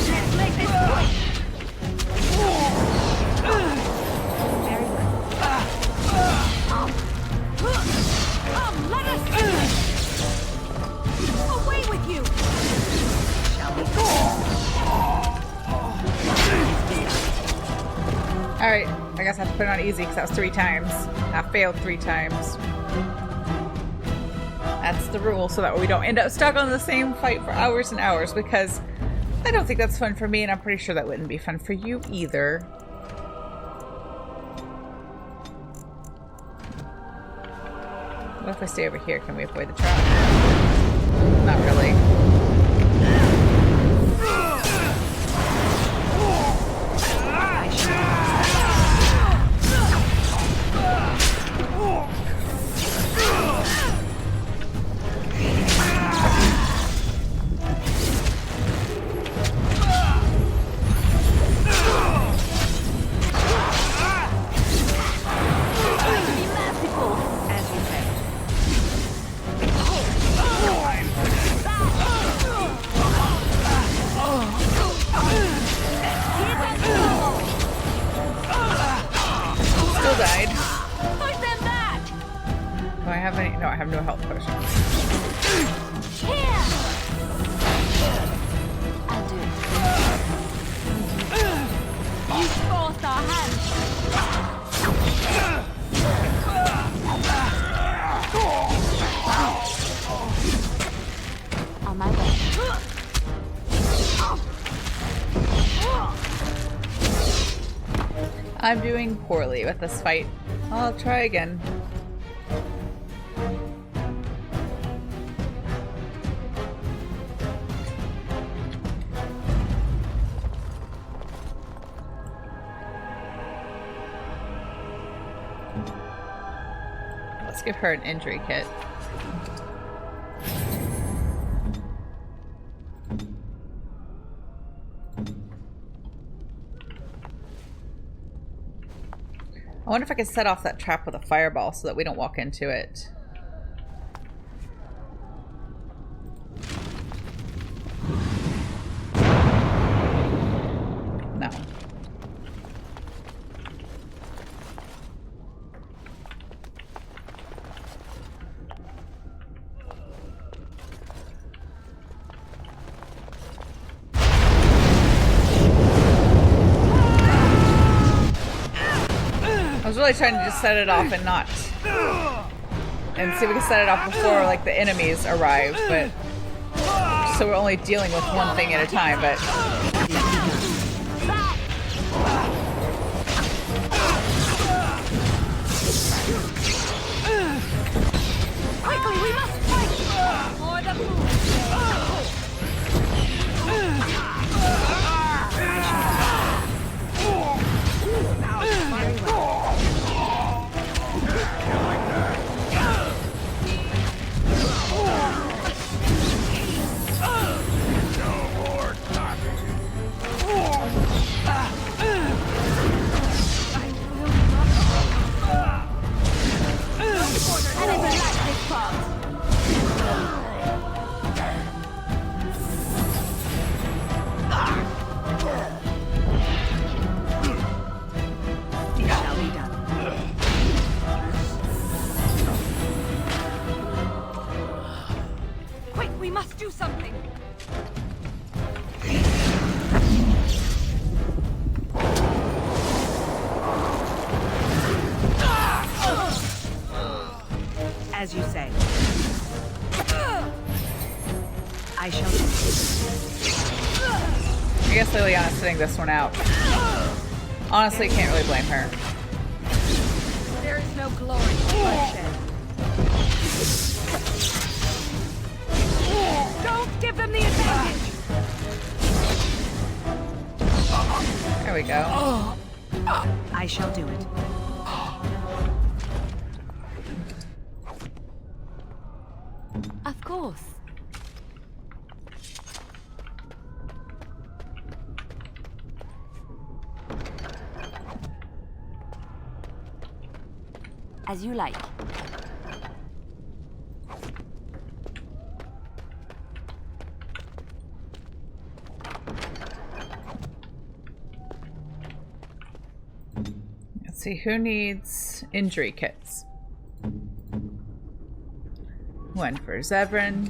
Let's make this quick. Let us away with you. Shall we go? Alright, I guess I have to put it on easy because that was 3 times. I failed 3 times. That's the rule, so that way we don't end up stuck on the same fight for hours and hours, because I don't think that's fun for me, and I'm pretty sure that wouldn't be fun for you either. What if I stay over here? Can we avoid the trap? Not really. No health potions. Here. I'll do it. You forced our hand. On my way. I'm doing poorly with this fight. I'll try again. Let's give her an injury kit. I wonder if I can set off that trap with a fireball so that we don't walk into it. No. I was really trying to just set it off and not, and see if we can set it off before like the enemies arrive, but so we're only dealing with one thing at a time. But Quickly, we must fight for the food. I guess Leliana's sitting this one out. Honestly, can't really blame her. There is no glory in bloodshed. Don't give them the advantage! There we go. I shall do it. Of course. As you like. Let's see, who needs injury kits? One for Zevran.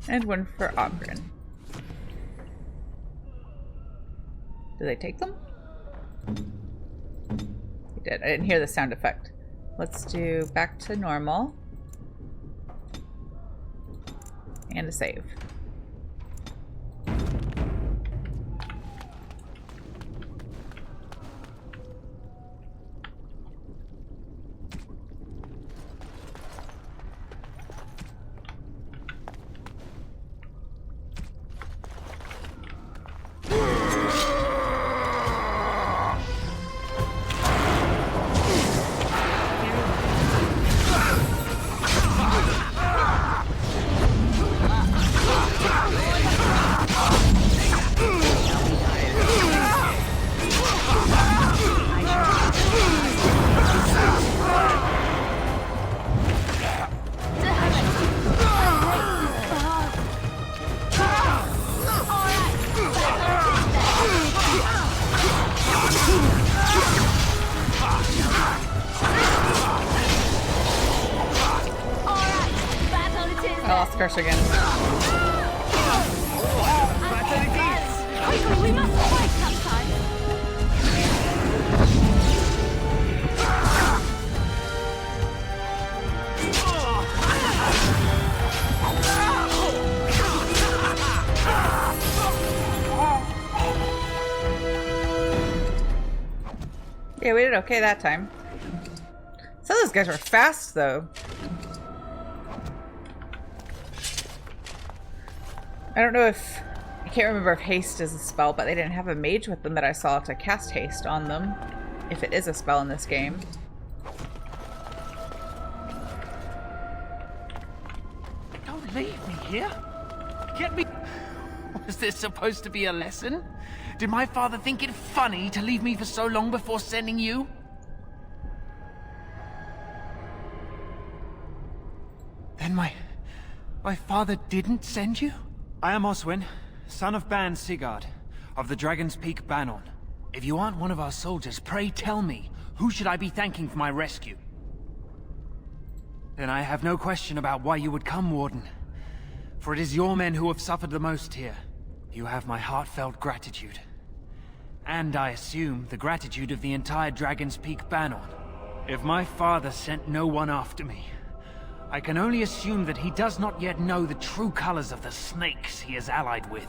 And one for Ogren. Do they take them? They did. I didn't hear the sound effect. Let's do back to normal. And a save. Curse again. We must fight sometime. Yeah, we did okay that time. Some of those guys were fast though. I don't know if... I can't remember if haste is a spell, but they didn't have a mage with them that I saw to cast haste on them. If it is a spell in this game. Don't leave me here. Get me... Was this supposed to be a lesson? Did my father think it funny to leave me for so long before sending you? Then my father didn't send you? I am Oswin, son of Ban Sigurd, of the Dragon's Peak Banon. If you aren't one of our soldiers, pray tell me, who should I be thanking for my rescue? Then I have no question about why you would come, Warden. For it is your men who have suffered the most here. You have my heartfelt gratitude. And I assume the gratitude of the entire Dragon's Peak Banon. If my father sent no one after me, I can only assume that he does not yet know the true colors of the snakes he is allied with.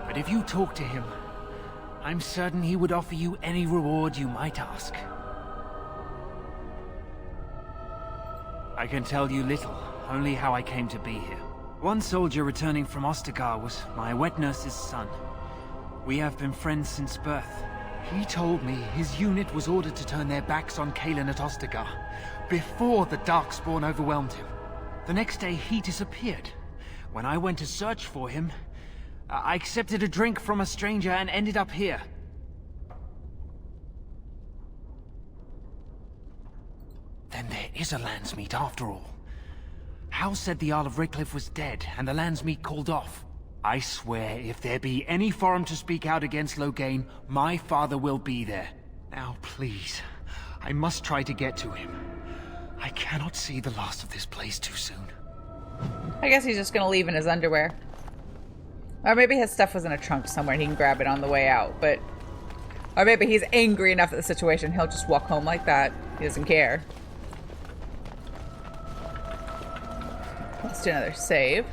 But if you talk to him, I'm certain he would offer you any reward you might ask. I can tell you little, only how I came to be here. One soldier returning from Ostagar was my wet nurse's son. We have been friends since birth. He told me his unit was ordered to turn their backs on Kalen at Ostagar, before the Darkspawn overwhelmed him. The next day, he disappeared. When I went to search for him, I accepted a drink from a stranger and ended up here. Then there is a Landsmeet after all. Hal said the Arl of Redcliffe was dead, and the Landsmeet called off. I swear, if there be any forum to speak out against Loghain, my father will be there. Now, please, I must try to get to him. I cannot see the last of this place too soon. I guess he's just gonna leave in his underwear. Or maybe his stuff was in a trunk somewhere and he can grab it on the way out, but... Or maybe he's angry enough at the situation, he'll just walk home like that. He doesn't care. Let's do another save.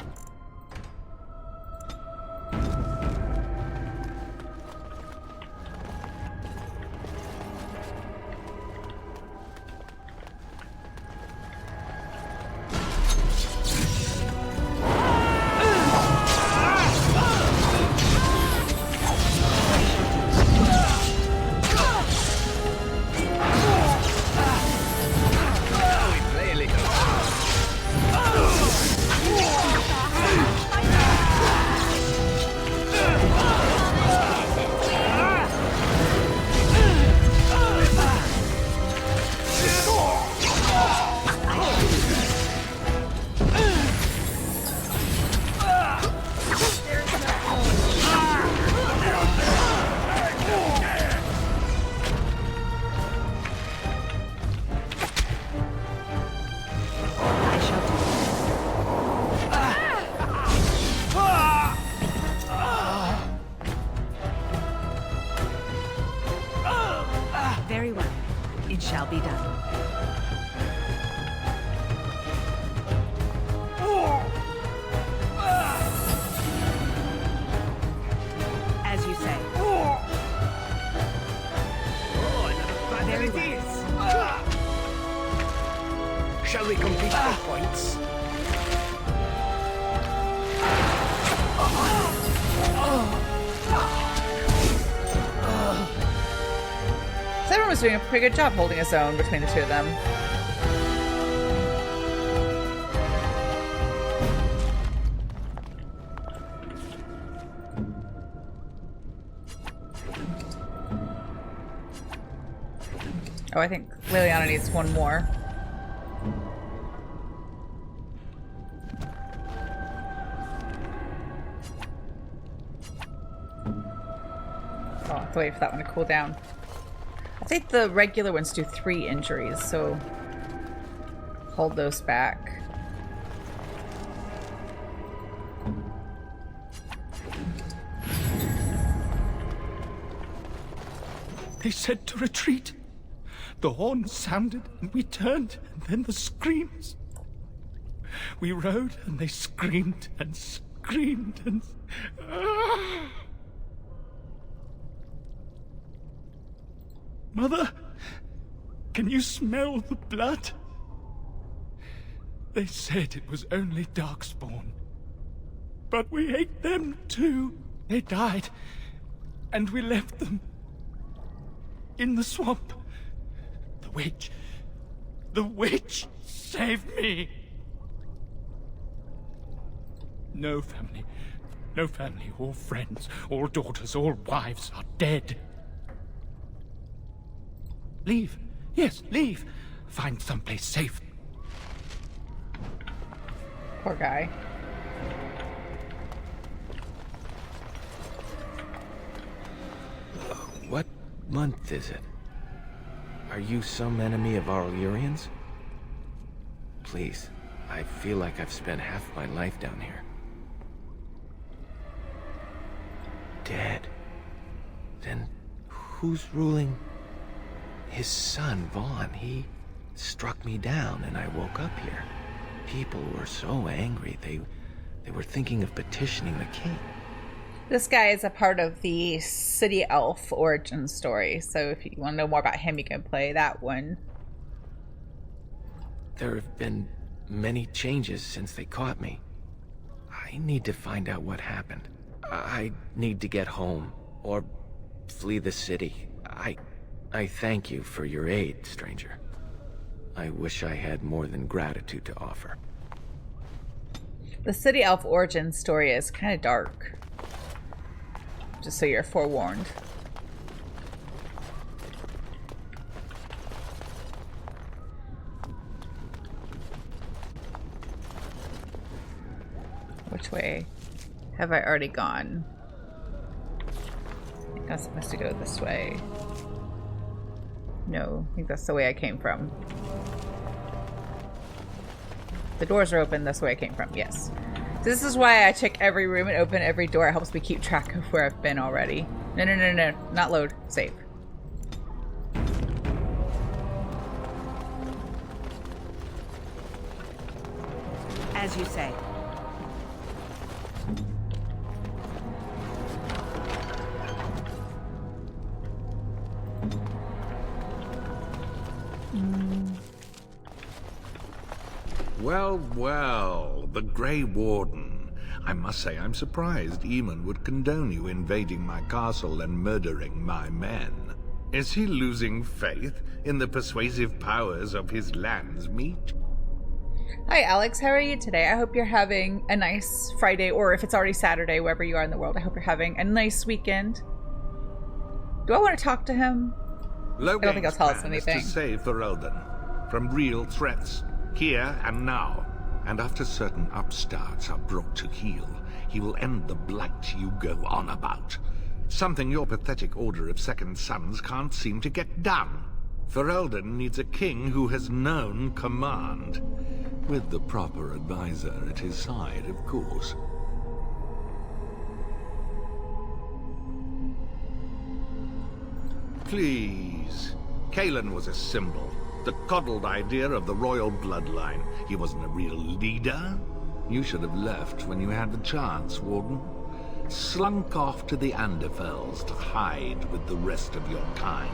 shall be done. As you say. There it is! Shall we complete the points? So everyone was doing a pretty good job holding his own between the two of them. Oh, I think Leliana needs one more. Oh, I have to wait for that one to cool down. I think the regular ones do 3 injuries, so hold those back. They said to retreat. The horn sounded and we turned, and then the screams. We rode and they screamed and screamed and... Mother, can you smell the blood? They said it was only Darkspawn. But we ate them too. They died, and we left them in the swamp. The witch saved me. No family, all friends, all daughters, all wives are dead. Leave. Yes, leave. Find someplace safe. Poor guy. What month is it? Are you some enemy of Arl Eamon's? Please, I feel like I've spent half my life down here. Dead. Then who's ruling? His son, Vaughn. He struck me down and I woke up here. People were so angry, they were thinking of petitioning the king. This guy is a part of the City Elf origin story, so if you want to know more about him, you can play that one. There have been many changes since they caught me. I need to find out what happened. I need to get home, or flee the city. I thank you for your aid, stranger. I wish I had more than gratitude to offer. The City Elf origin story is kind of dark. Just so you're forewarned. Which way have I already gone? I think I'm supposed to go this way. No, I think that's the way I came from. The doors are open, that's the way I came from, yes. This is why I check every room and open every door. It helps me keep track of where I've been already. No. Not load. Save. As you say. Well, the Grey Warden. I must say I'm surprised Eamon would condone you invading my castle and murdering my men. Is he losing faith in the persuasive powers of his land's meat? Hi Alex, how are you today? I hope you're having a nice Friday, or if it's already Saturday, wherever you are in the world, I hope you're having a nice weekend. Do I want to talk to him? I don't think I'll tell us anything. To save Ferelden from real threats, here and now. And after certain upstarts are brought to heel, he will end the blight you go on about. Something your pathetic Order of Second Sons can't seem to get done. Ferelden needs a king who has known command. With the proper advisor at his side, of course. Please, Kalen was a symbol. The coddled idea of the royal bloodline. He wasn't a real leader. You should have left when you had the chance, Warden. Slunk off to the Anderfells to hide with the rest of your kind.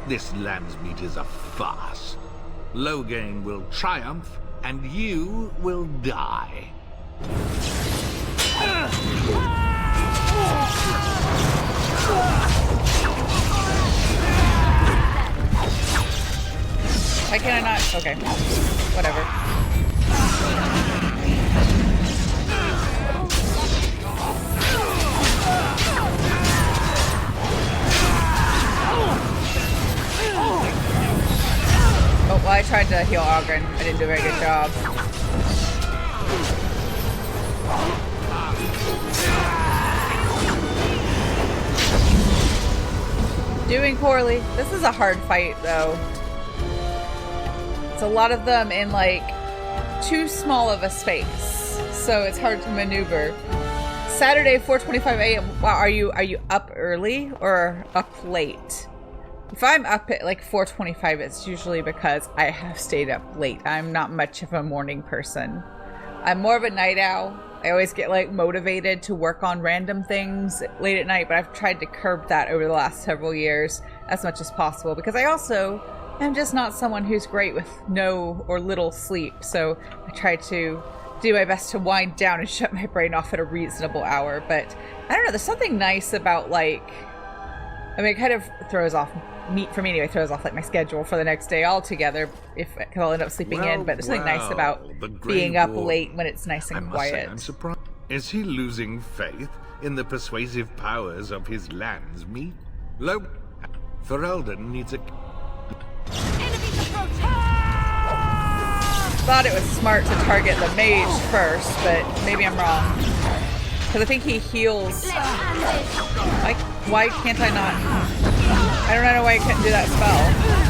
This Landsmeet is a farce. Loghain will triumph, and you will die. Why can I not? Okay. Whatever. Oh, well, I tried to heal Ogren. I didn't do a very good job. Doing poorly. This is a hard fight, though. It's a lot of them in, like, too small of a space. So it's hard to maneuver. Saturday, 4:25 a.m. Wow, are you up early or up late? If I'm up at like 4:25, it's usually because I have stayed up late. I'm not much of a morning person. I'm more of a night owl. I always get like motivated to work on random things late at night, but I've tried to curb that over the last several years as much as possible because I also am just not someone who's great with no or little sleep. So I try to do my best to wind down and shut my brain off at a reasonable hour. But I don't know, there's something nice about like, I mean, it kind of throws off, for me anyway, throws off like my schedule for the next day altogether, because I'll end up sleeping in, but there's something nice about being up late when it's nice and quiet. I'm surprised. Is he losing faith in the persuasive powers of his Landsmeet? Ferelden needs a... Thought it was smart to target the mage first, but maybe I'm wrong. Because I think he heals. Why can't I not? I don't know why I couldn't do that spell.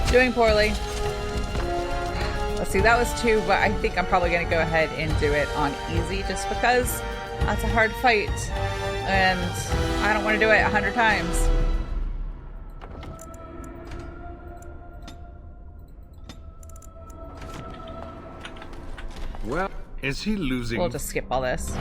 Doing poorly. Let's see, that was 2, but I think I'm probably going to go ahead and do it on easy just because that's a hard fight and I don't want to do it 100 times. Well, is he losing? We'll just skip all this.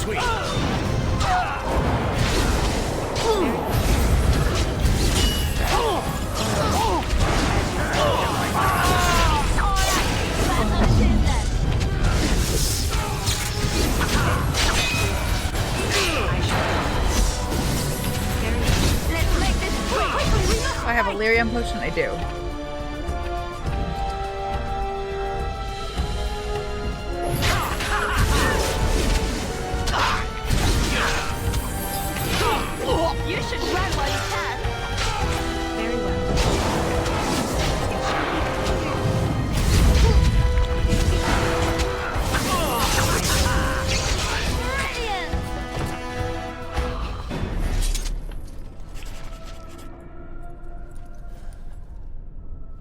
Sweet. I have a lyrium potion? I do. You should run while you can. Very well.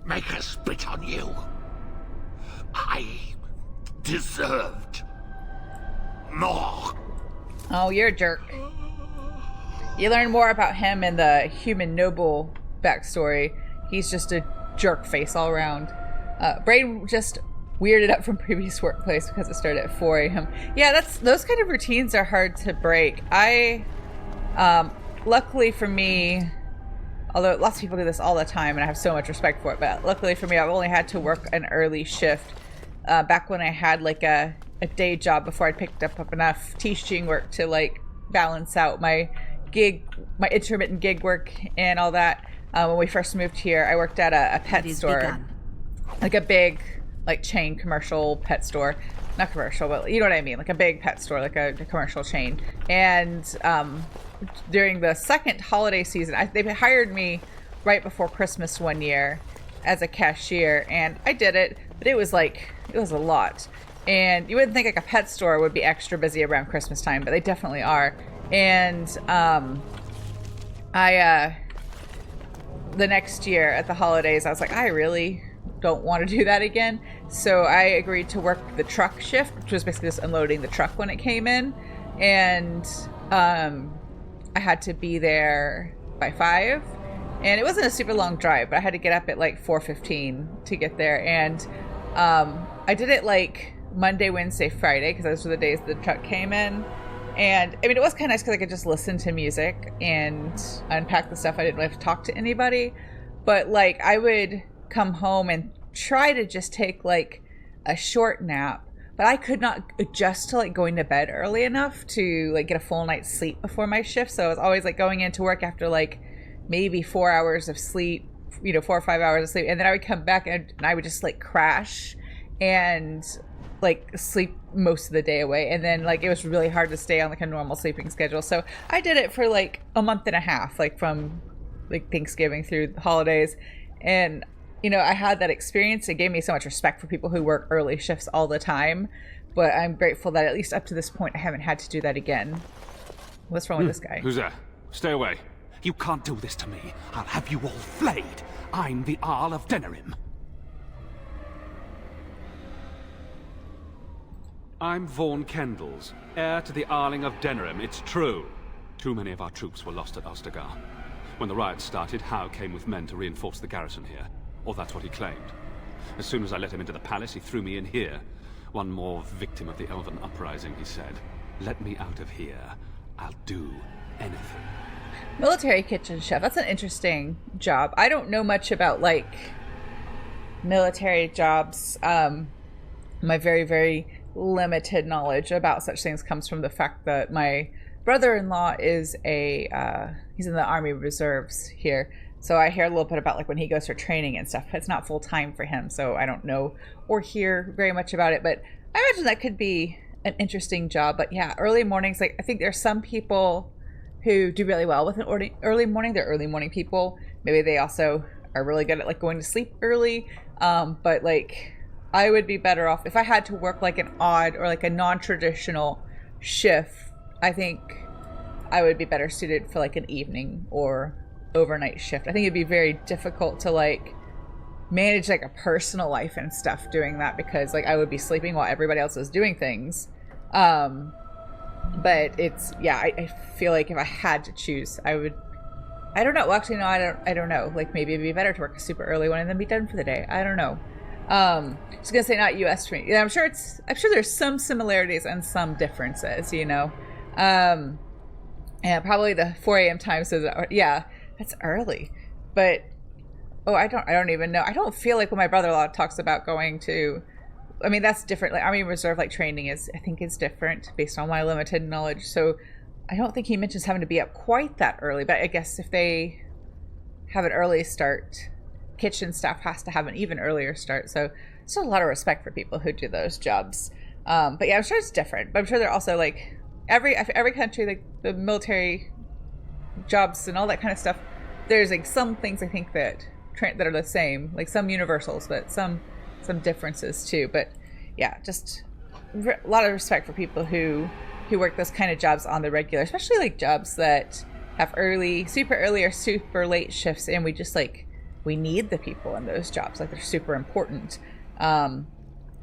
Make her spit on you. I deserved more. Oh, you're a jerk. You learn more about him in the human noble backstory. He's just a jerk face all around. Brain just weirded up from previous workplace because it started at 4 a.m. Yeah, those kind of routines are hard to break. Luckily for me, although lots of people do this all the time and I have so much respect for it, but luckily for me, I've only had to work an early shift back when I had like a day job before I picked up enough teaching work to like balance out my intermittent gig work and all that. When we first moved here, I worked at a pet store, like a big, like chain commercial pet store. Not commercial, but you know what I mean, like a big pet store, like a commercial chain. And during the second holiday season, they hired me right before Christmas one year as a cashier, and I did it, but it was a lot. And you wouldn't think like a pet store would be extra busy around Christmas time, but they definitely are. And the next year at the holidays, I was like, I really don't want to do that again. So I agreed to work the truck shift, which was basically just unloading the truck when it came in. And I had to be there by 5. And it wasn't a super long drive, but I had to get up at like 4:15 to get there. And I did it like Monday, Wednesday, Friday, because those were the days the truck came in. And I mean, it was kind of nice because I could just listen to music and unpack the stuff. I didn't really have to talk to anybody. But like, I would come home and try to just take like a short nap, but I could not adjust to like going to bed early enough to like get a full night's sleep before my shift. So I was always like going into work after like maybe 4 hours of sleep, 4 or 5 hours of sleep, and then I would come back and I would just like crash and like sleep most of the day away. And then like it was really hard to stay on like a normal sleeping schedule. So I did it for like a month and a half, like from like Thanksgiving through the holidays. And I had that experience. It gave me so much respect for people who work early shifts all the time. But I'm grateful that at least up to this point, I haven't had to do that again. What's wrong with this guy? Who's there? Stay away. You can't do this to me. I'll have you all flayed. I'm the Arl of Denerim. I'm Vaughan Kendalls, heir to the Arling of Denerim. It's true. Too many of our troops were lost at Ostagar. When the riots started, Howe came with men to reinforce the garrison here. Or that's what he claimed. As soon as I let him into the palace, he threw me in here. One more victim of the Elven uprising, he said. Let me out of here. I'll do anything. Military kitchen chef. That's an interesting job. I don't know much about, like, military jobs. My very, very limited knowledge about such things comes from the fact that my brother-in-law is he's in the Army Reserves here. So I hear a little bit about like when he goes for training and stuff. It's not full time for him, so I don't know or hear very much about it. But I imagine that could be an interesting job. But yeah, early mornings, like I think there's some people who do really well with an early morning. They're early morning people. Maybe they also are really good at like going to sleep early. But like I would be better off if I had to work like an odd or like a non-traditional shift. I think I would be better suited for like an evening or overnight shift. I think it'd be very difficult to like manage like a personal life and stuff doing that, because like I would be sleeping while everybody else was doing things. But it's, yeah, I feel like if I had to choose, I don't know. Well, actually, no, I don't know. Like maybe it'd be better to work a super early one and then be done for the day. I don't know. I was gonna say not US for me. Yeah, I'm sure there's some similarities and some differences, and probably the 4 a.m. time says, yeah, that's early. But I don't even know. I don't feel like when my brother-in-law talks about going to, I mean, that's different. Like Army Reserve, like training I think is different based on my limited knowledge. So I don't think he mentions having to be up quite that early. But I guess if they have an early start, kitchen staff has to have an even earlier start. So still a lot of respect for people who do those jobs. But yeah, I'm sure it's different. But I'm sure they're also like every country, like the military jobs and all that kind of stuff. There's like some things I think that are the same, like some universals, but some differences too. But yeah, just a lot of respect for people who work those kind of jobs on the regular, especially like jobs that have super early or super late shifts, and we need the people in those jobs. Like they're super important. And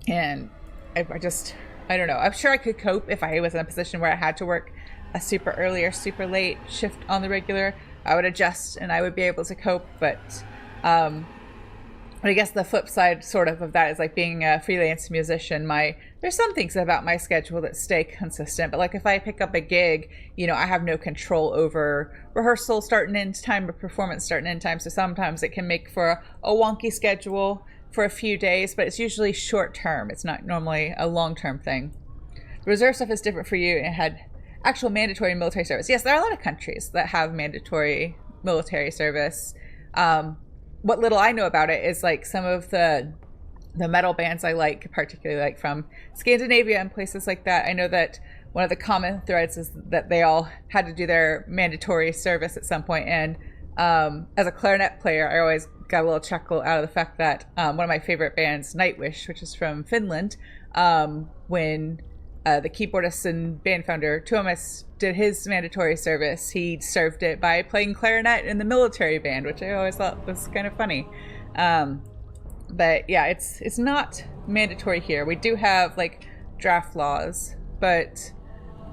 I don't know. I'm sure I could cope if I was in a position where I had to work a super early or super late shift on the regular. I would adjust and I would be able to cope. But I guess the flip side sort of that is like being a freelance musician. There's some things about my schedule that stay consistent, but like if I pick up a gig, I have no control over rehearsal starting in time or performance starting in time. So sometimes it can make for a wonky schedule for a few days, but it's usually short term. It's not normally a long term thing. The reserve stuff is different for you. It had actual mandatory military service. Yes, there are a lot of countries that have mandatory military service. What little I know about it is like some of the metal bands I like, particularly like from Scandinavia and places like that. I know that one of the common threads is that they all had to do their mandatory service at some point. And as a clarinet player, I always got a little chuckle out of the fact that one of my favorite bands, Nightwish, which is from Finland, when the keyboardist and band founder Tuomas did his mandatory service, he served it by playing clarinet in the military band, which I always thought was kind of funny. But yeah, it's not mandatory here. We do have like draft laws, but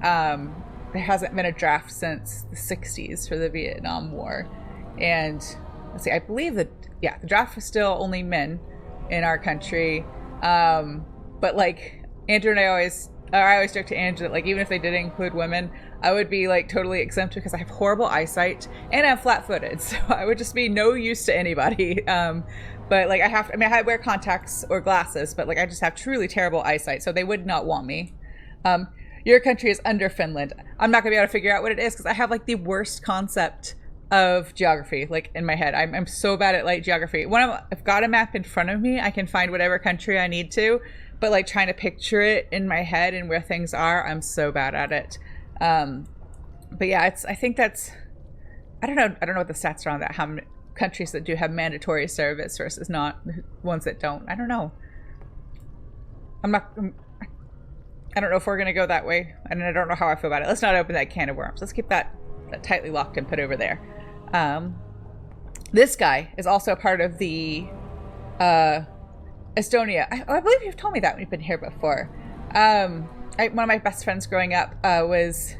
there hasn't been a draft since the 60s for the Vietnam War. And let's see, I believe that, yeah, the draft was still only men in our country. But like Andrew and I always joke to Andrew that like even if they did include women, I would be like totally exempt because I have horrible eyesight and I'm flat-footed, so I would just be no use to anybody. But like I wear contacts or glasses, but like I just have truly terrible eyesight, so they would not want me. Your country is under Finland. I'm not gonna be able to figure out what it is because I have like the worst concept of geography like in my head. I'm so bad at like geography. When I've got a map in front of me, I can find whatever country I need to, but like trying to picture it in my head and where things are, I'm so bad at it. But yeah, I think that's, I don't know what the stats are on that, how many countries that do have mandatory service versus not ones that don't. I don't know. I don't know if we're gonna go that way, and I don't know how I feel about it. Let's not open that can of worms. Let's keep that tightly locked and put over there. This guy is also a part of the Estonia. I believe you've told me that when you've been here before. One of my best friends growing up was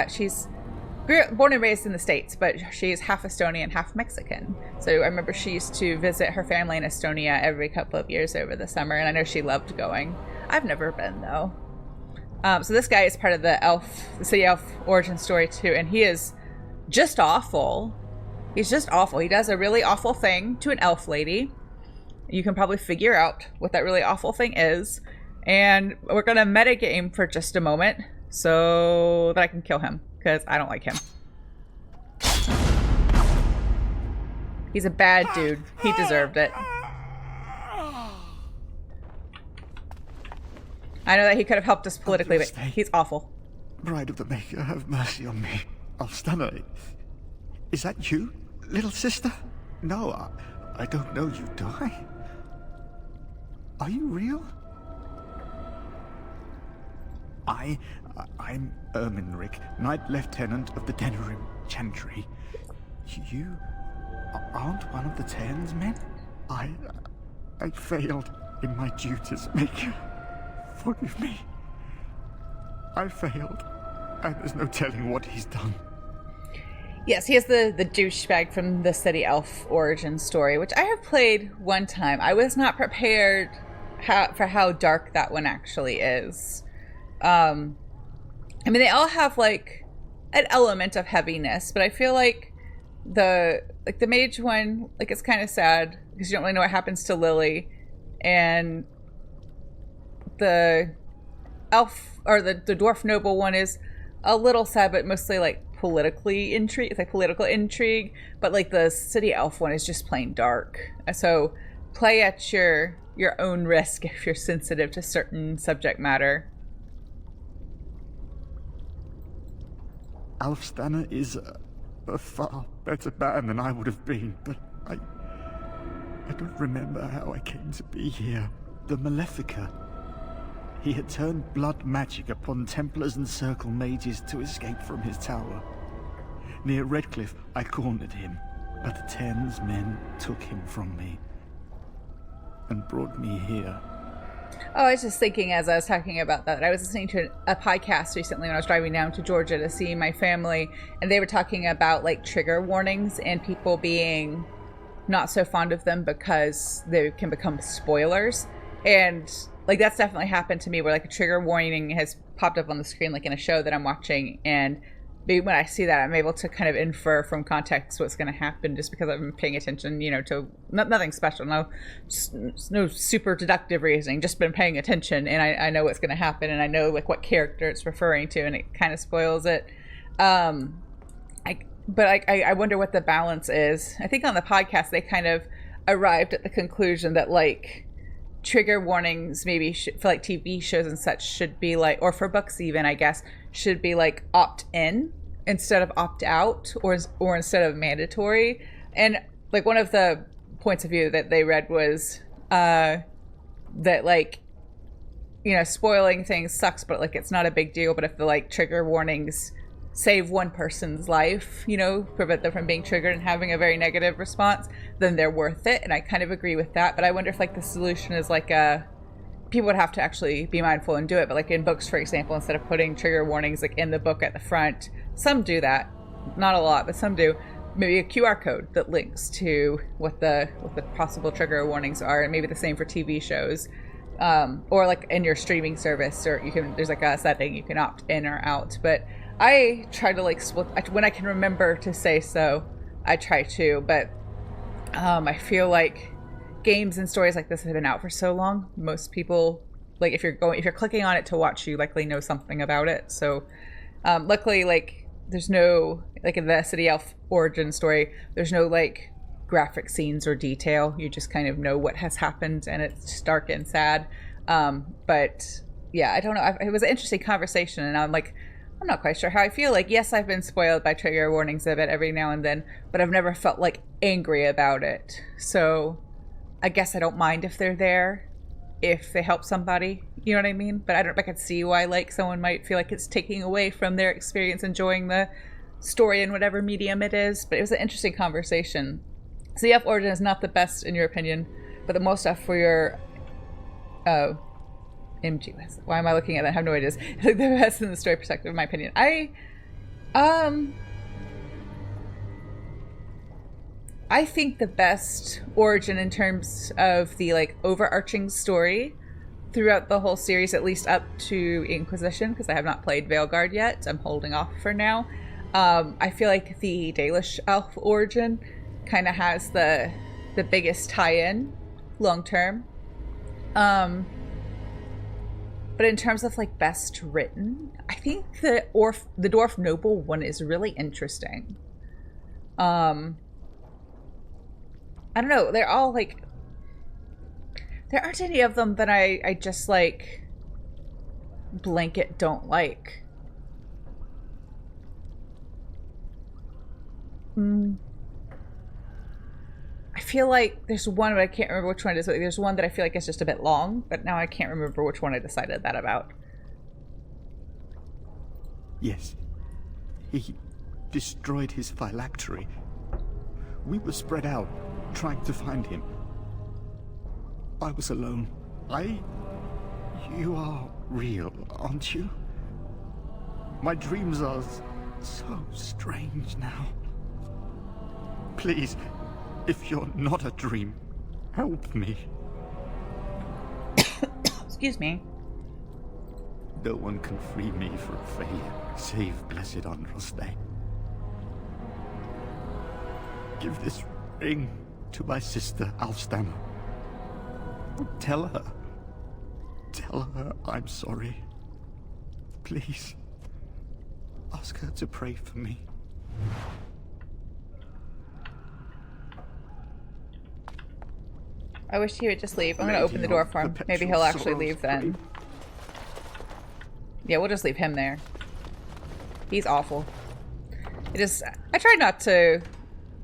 she's born and raised in the States, but she's half Estonian, half Mexican. So I remember she used to visit her family in Estonia every couple of years over the summer, and I know she loved going. I've never been though. So this guy is part of the city elf origin story too, and he is just awful. He's just awful. He does a really awful thing to an elf lady. You can probably figure out what that really awful thing is, and we're gonna metagame for just a moment so that I can kill him, because I don't like him. He's a bad dude. He deserved it. I know that he could have helped us politically, but he's awful. Bride of the Maker, have mercy on me. Alstana, is that you, little sister? No, I don't know you, do I? Are you real? I'm Erminric, Knight Lieutenant of the Denerim Chantry. You aren't one of the Tern's men? I failed in my duties, Maker. Forgive me. I failed, and there's no telling what he's done. Yes, he is the douchebag from the City Elf origin story, which I have played one time. I was not prepared for how dark that one actually is. I mean, they all have like an element of heaviness, but I feel like the mage one, like it's kind of sad because you don't really know what happens to Lily, and the elf or the dwarf noble one is a little sad, but mostly like political intrigue. But like the city elf one is just plain dark. So play at your own risk if you're sensitive to certain subject matter. Alfstana is a far better man than I would have been, but I don't remember how I came to be here. The Malefica. He had turned blood magic upon Templars and Circle Mages to escape from his tower. Near Redcliffe, I cornered him, but the Tern's men took him from me and brought me here. Oh, I was just thinking as I was talking about that, I was listening to a podcast recently when I was driving down to Georgia to see my family, and they were talking about like trigger warnings and people being not so fond of them because they can become spoilers. And like that's definitely happened to me where like a trigger warning has popped up on the screen like in a show that I'm watching, and when I see that I'm able to kind of infer from context what's going to happen just because I've been paying attention, you know, to nothing special, no super deductive reasoning, just been paying attention, and I know what's going to happen, and I know like what character it's referring to, and it kind of spoils it. but I wonder what the balance is. I think on the podcast they kind of arrived at the conclusion that like trigger warnings maybe for like TV shows and such should be like, or for books even, I guess, should be like opt-in instead of opt-out, or instead of mandatory. And like one of the points of view that they read was that like, you know, spoiling things sucks, but like it's not a big deal. But if the like trigger warnings save one person's life, you know, prevent them from being triggered and having a very negative response, then they're worth it. And I kind of agree with that. But I wonder if like the solution is like people would have to actually be mindful and do it. But like in books, for example, instead of putting trigger warnings like in the book at the front, some do that, not a lot, but some do. Maybe a QR code that links to what the possible trigger warnings are, and maybe the same for TV shows. Or like in your streaming service, or there's like a setting you can opt in or out. But I try to like split when I can remember to say so. I try to, but I feel like games and stories like this have been out for so long. Most people, like if you're clicking on it to watch, you likely know something about it. So luckily, like there's no, like in the City Elf origin story, there's no like graphic scenes or detail. You just kind of know what has happened, and it's dark and sad. But yeah, I don't know. It was an interesting conversation, and I'm not quite sure how I feel. Like, yes, I've been spoiled by trigger warnings a bit every now and then, but I've never felt like angry about it. So I guess I don't mind if they're there, if they help somebody. You know what I mean? But I could see why like someone might feel like it's taking away from their experience enjoying the story in whatever medium it is. But it was an interesting conversation. CF Origin is not the best in your opinion, but the most stuff for your MG. Why am I looking at that? I have no idea. The best in the story perspective, in my opinion. I think the best origin in terms of the like overarching story throughout the whole series, at least up to Inquisition, because I have not played Veilguard yet. I'm holding off for now. I feel like the Dalish Elf origin kind of has the biggest tie-in long term. But in terms of like best written, I think the Dwarf Noble one is really interesting. I don't know, they're all like, there aren't any of them that I just like blanket don't like. I feel like there's one, but I can't remember which one it is. There's one that I feel like is just a bit long, but now I can't remember which one I decided that about. Yes. He destroyed his phylactery. We were spread out, trying to find him. I was alone. You are real, aren't you? My dreams are so strange now. Please, if you're not a dream, help me. Excuse me. No one can free me from failure, save blessed Andraste. Give this ring to my sister, Alstam. Tell her I'm sorry. Please, ask her to pray for me. I wish he would just leave. I'm gonna open the door for him. Maybe he'll actually leave then. Yeah, we'll just leave him there. He's awful. I try not to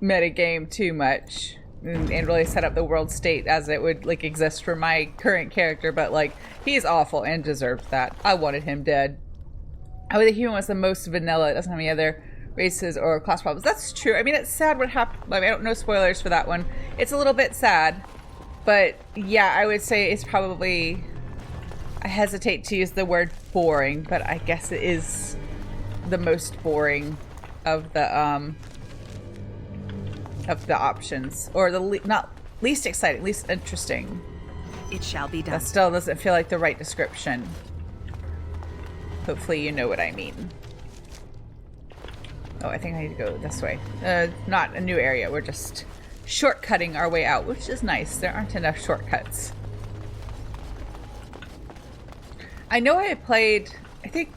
metagame too much and really set up the world state as it would like exist for my current character, but like he's awful and deserves that. I wanted him dead. The human was the most vanilla. It doesn't have any other races or class problems. That's true. I mean, it's sad what happened. I don't know spoilers for that one. It's a little bit sad. But yeah, I would say it's probably, I hesitate to use the word boring, but I guess it is the most boring of the options, or the not least exciting, least interesting. It shall be done. That still doesn't feel like the right description. Hopefully you know what I mean. Oh, I think I need to go this way. Not a new area, we're just shortcutting our way out, which is nice. There aren't enough shortcuts. I know I played, I think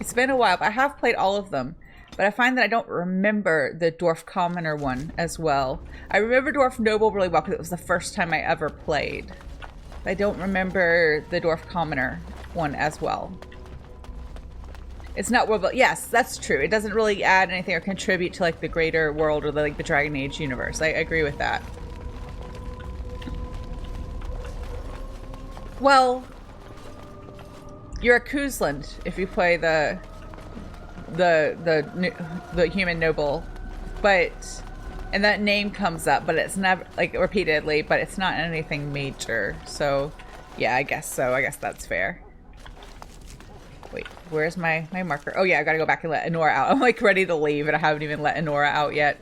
it's been a while, but I have played all of them. but I find that I don't remember the Dwarf Commoner one as well. I remember Dwarf Noble really well because it was the first time I ever played. I don't remember the Dwarf Commoner one as well. It's not world, but yes, that's true. It doesn't really add anything or contribute to like the greater world or the Dragon Age universe. I agree with that. Well, you're a Kuzland if you play the human noble, but and that name comes up, but it's never like repeatedly, but it's not anything major. So, yeah, I guess so. I guess that's fair. Wait, where's my marker? Oh yeah, I gotta go back and let Anora out. I'm like ready to leave, and I haven't even let Anora out yet.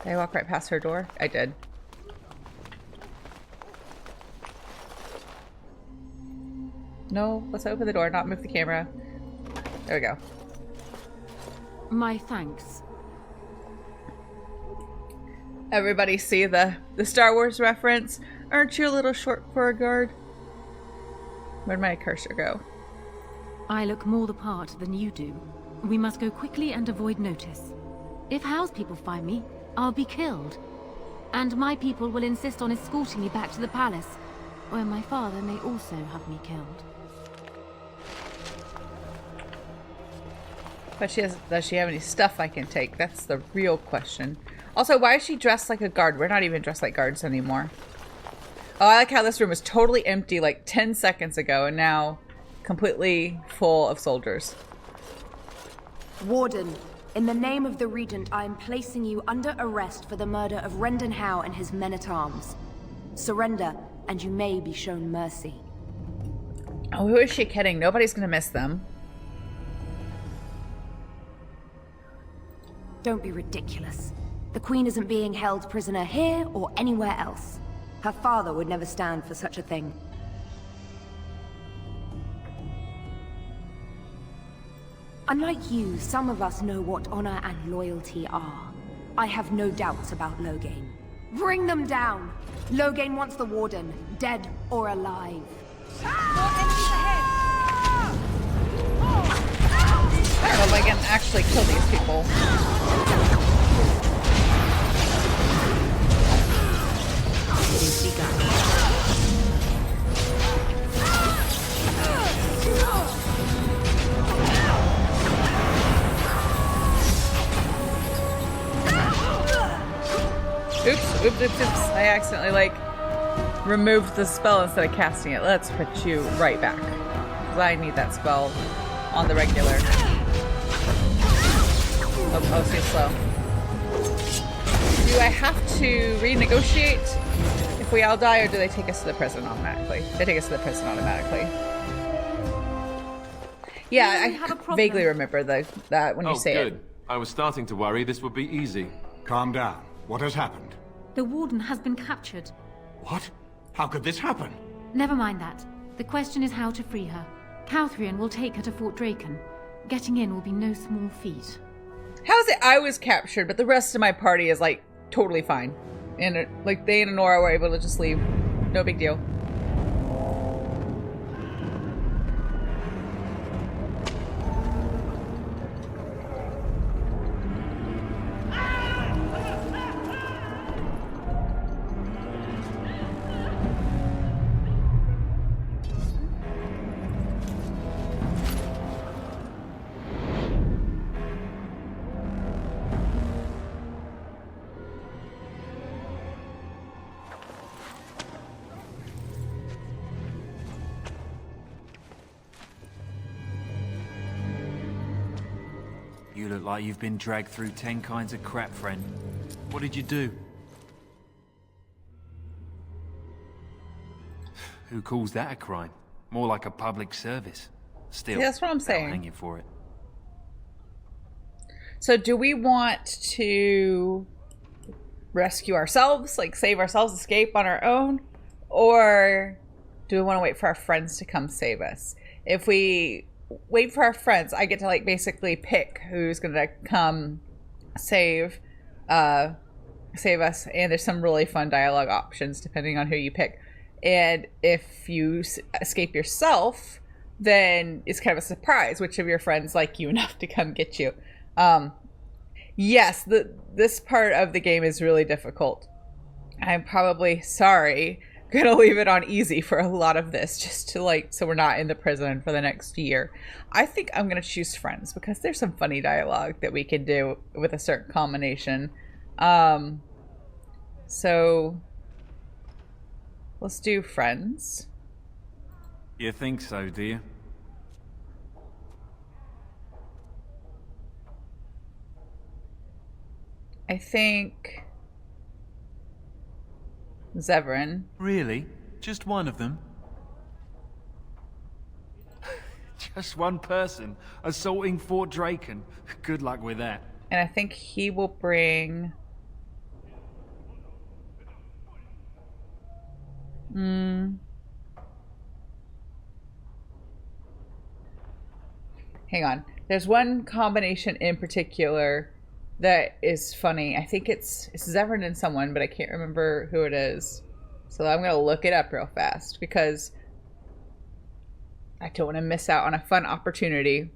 Did I walk right past her door? I did. No, let's open the door, not move the camera. There we go. My thanks. Everybody see the Star Wars reference? Aren't you a little short for a guard? Where'd my cursor go? I look more the part than you do. We must go quickly and avoid notice. If House people find me, I'll be killed. And my people will insist on escorting me back to the palace, where my father may also have me killed. But does she have any stuff I can take? That's the real question. Also, why is she dressed like a guard? We're not even dressed like guards anymore. Oh, I like how this room was totally empty like 10 seconds ago and now completely full of soldiers. Warden, in the name of the Regent, I am placing you under arrest for the murder of Rendon Howe and his men-at-arms. Surrender, and you may be shown mercy. Oh, who is she kidding? Nobody's gonna miss them. Don't be ridiculous. The Queen isn't being held prisoner here or anywhere else. Her father would never stand for such a thing. Unlike you, some of us know what honor and loyalty are. I have no doubts about Loghain. Bring them down! Loghain wants the Warden, dead or alive. I don't know if I can actually kill these people. Oops. I accidentally, like, removed the spell instead of casting it. Let's put you right back. Because I need that spell on the regular. Oh, too slow. Do I have to renegotiate if we all die, or do they take us to the prison automatically? They take us to the prison automatically. Yeah, I vaguely remember that when you say it. Oh, good. I was starting to worry this would be easy. Calm down. What has happened? The Warden has been captured. What? How could this happen? Never mind that. The question is how to free her. Couthrian will take her to Fort Draken. Getting in will be no small feat. How's it I was captured, but the rest of my party is, like, totally fine? And, like, they and Anora were able to just leave. No big deal. You look like you've been dragged through 10 kinds of crap, friend. What did you do? Who calls that a crime? More like a public service. Still, yeah, that's what I'm saying. I'll hang you for it. So do we want to rescue ourselves, like save ourselves, escape on our own? Or do we want to wait for our friends to come save us? If we wait for our friends, I get to like basically pick who's gonna come save us, and there's some really fun dialogue options depending on who you pick. And if you escape yourself, then it's kind of a surprise which of your friends like you enough to come get you. Yes, this part of the game is really difficult. I'm probably gonna leave it on easy for a lot of this, just to like, so we're not in the prison for the next year. I think I'm gonna choose friends because there's some funny dialogue that we can do with a certain combination. So let's do friends. You think so, do you? I think Zevran. Really? Just one of them? Just one person assaulting Fort Draken. Good luck with that. And I think he will bring... Hang on. There's one combination in particular that is funny. I think it's Zevran and someone, but I can't remember who it is. So I'm going to look it up real fast because I don't want to miss out on a fun opportunity.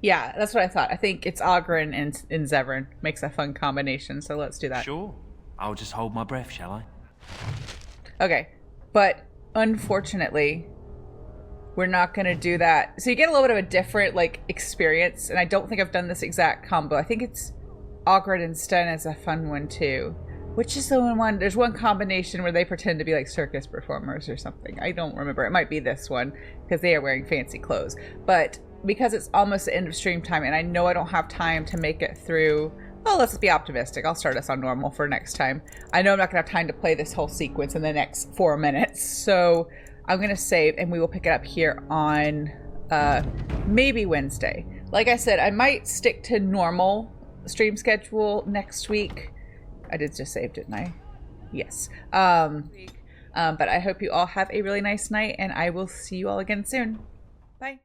Yeah, that's what I thought. I think it's Oghren and Zevran. Makes a fun combination, so let's do that. Sure. I'll just hold my breath, shall I? Okay, but unfortunately, we're not going to do that. So you get a little bit of a different, like, experience, and I don't think I've done this exact combo. I think it's Oghren and Sten is a fun one, too. Which is the one? There's one combination where they pretend to be, like, circus performers or something. I don't remember. It might be this one, because they are wearing fancy clothes. But because it's almost the end of stream time, and I know I don't have time to make it through... Well, let's be optimistic. I'll start us on normal for next time. I know I'm not going to have time to play this whole sequence in the next 4 minutes, so I'm going to save, and we will pick it up here on maybe Wednesday. Like I said, I might stick to normal stream schedule next week. I did just save, didn't I? Yes. But I hope you all have a really nice night, and I will see you all again soon. Bye.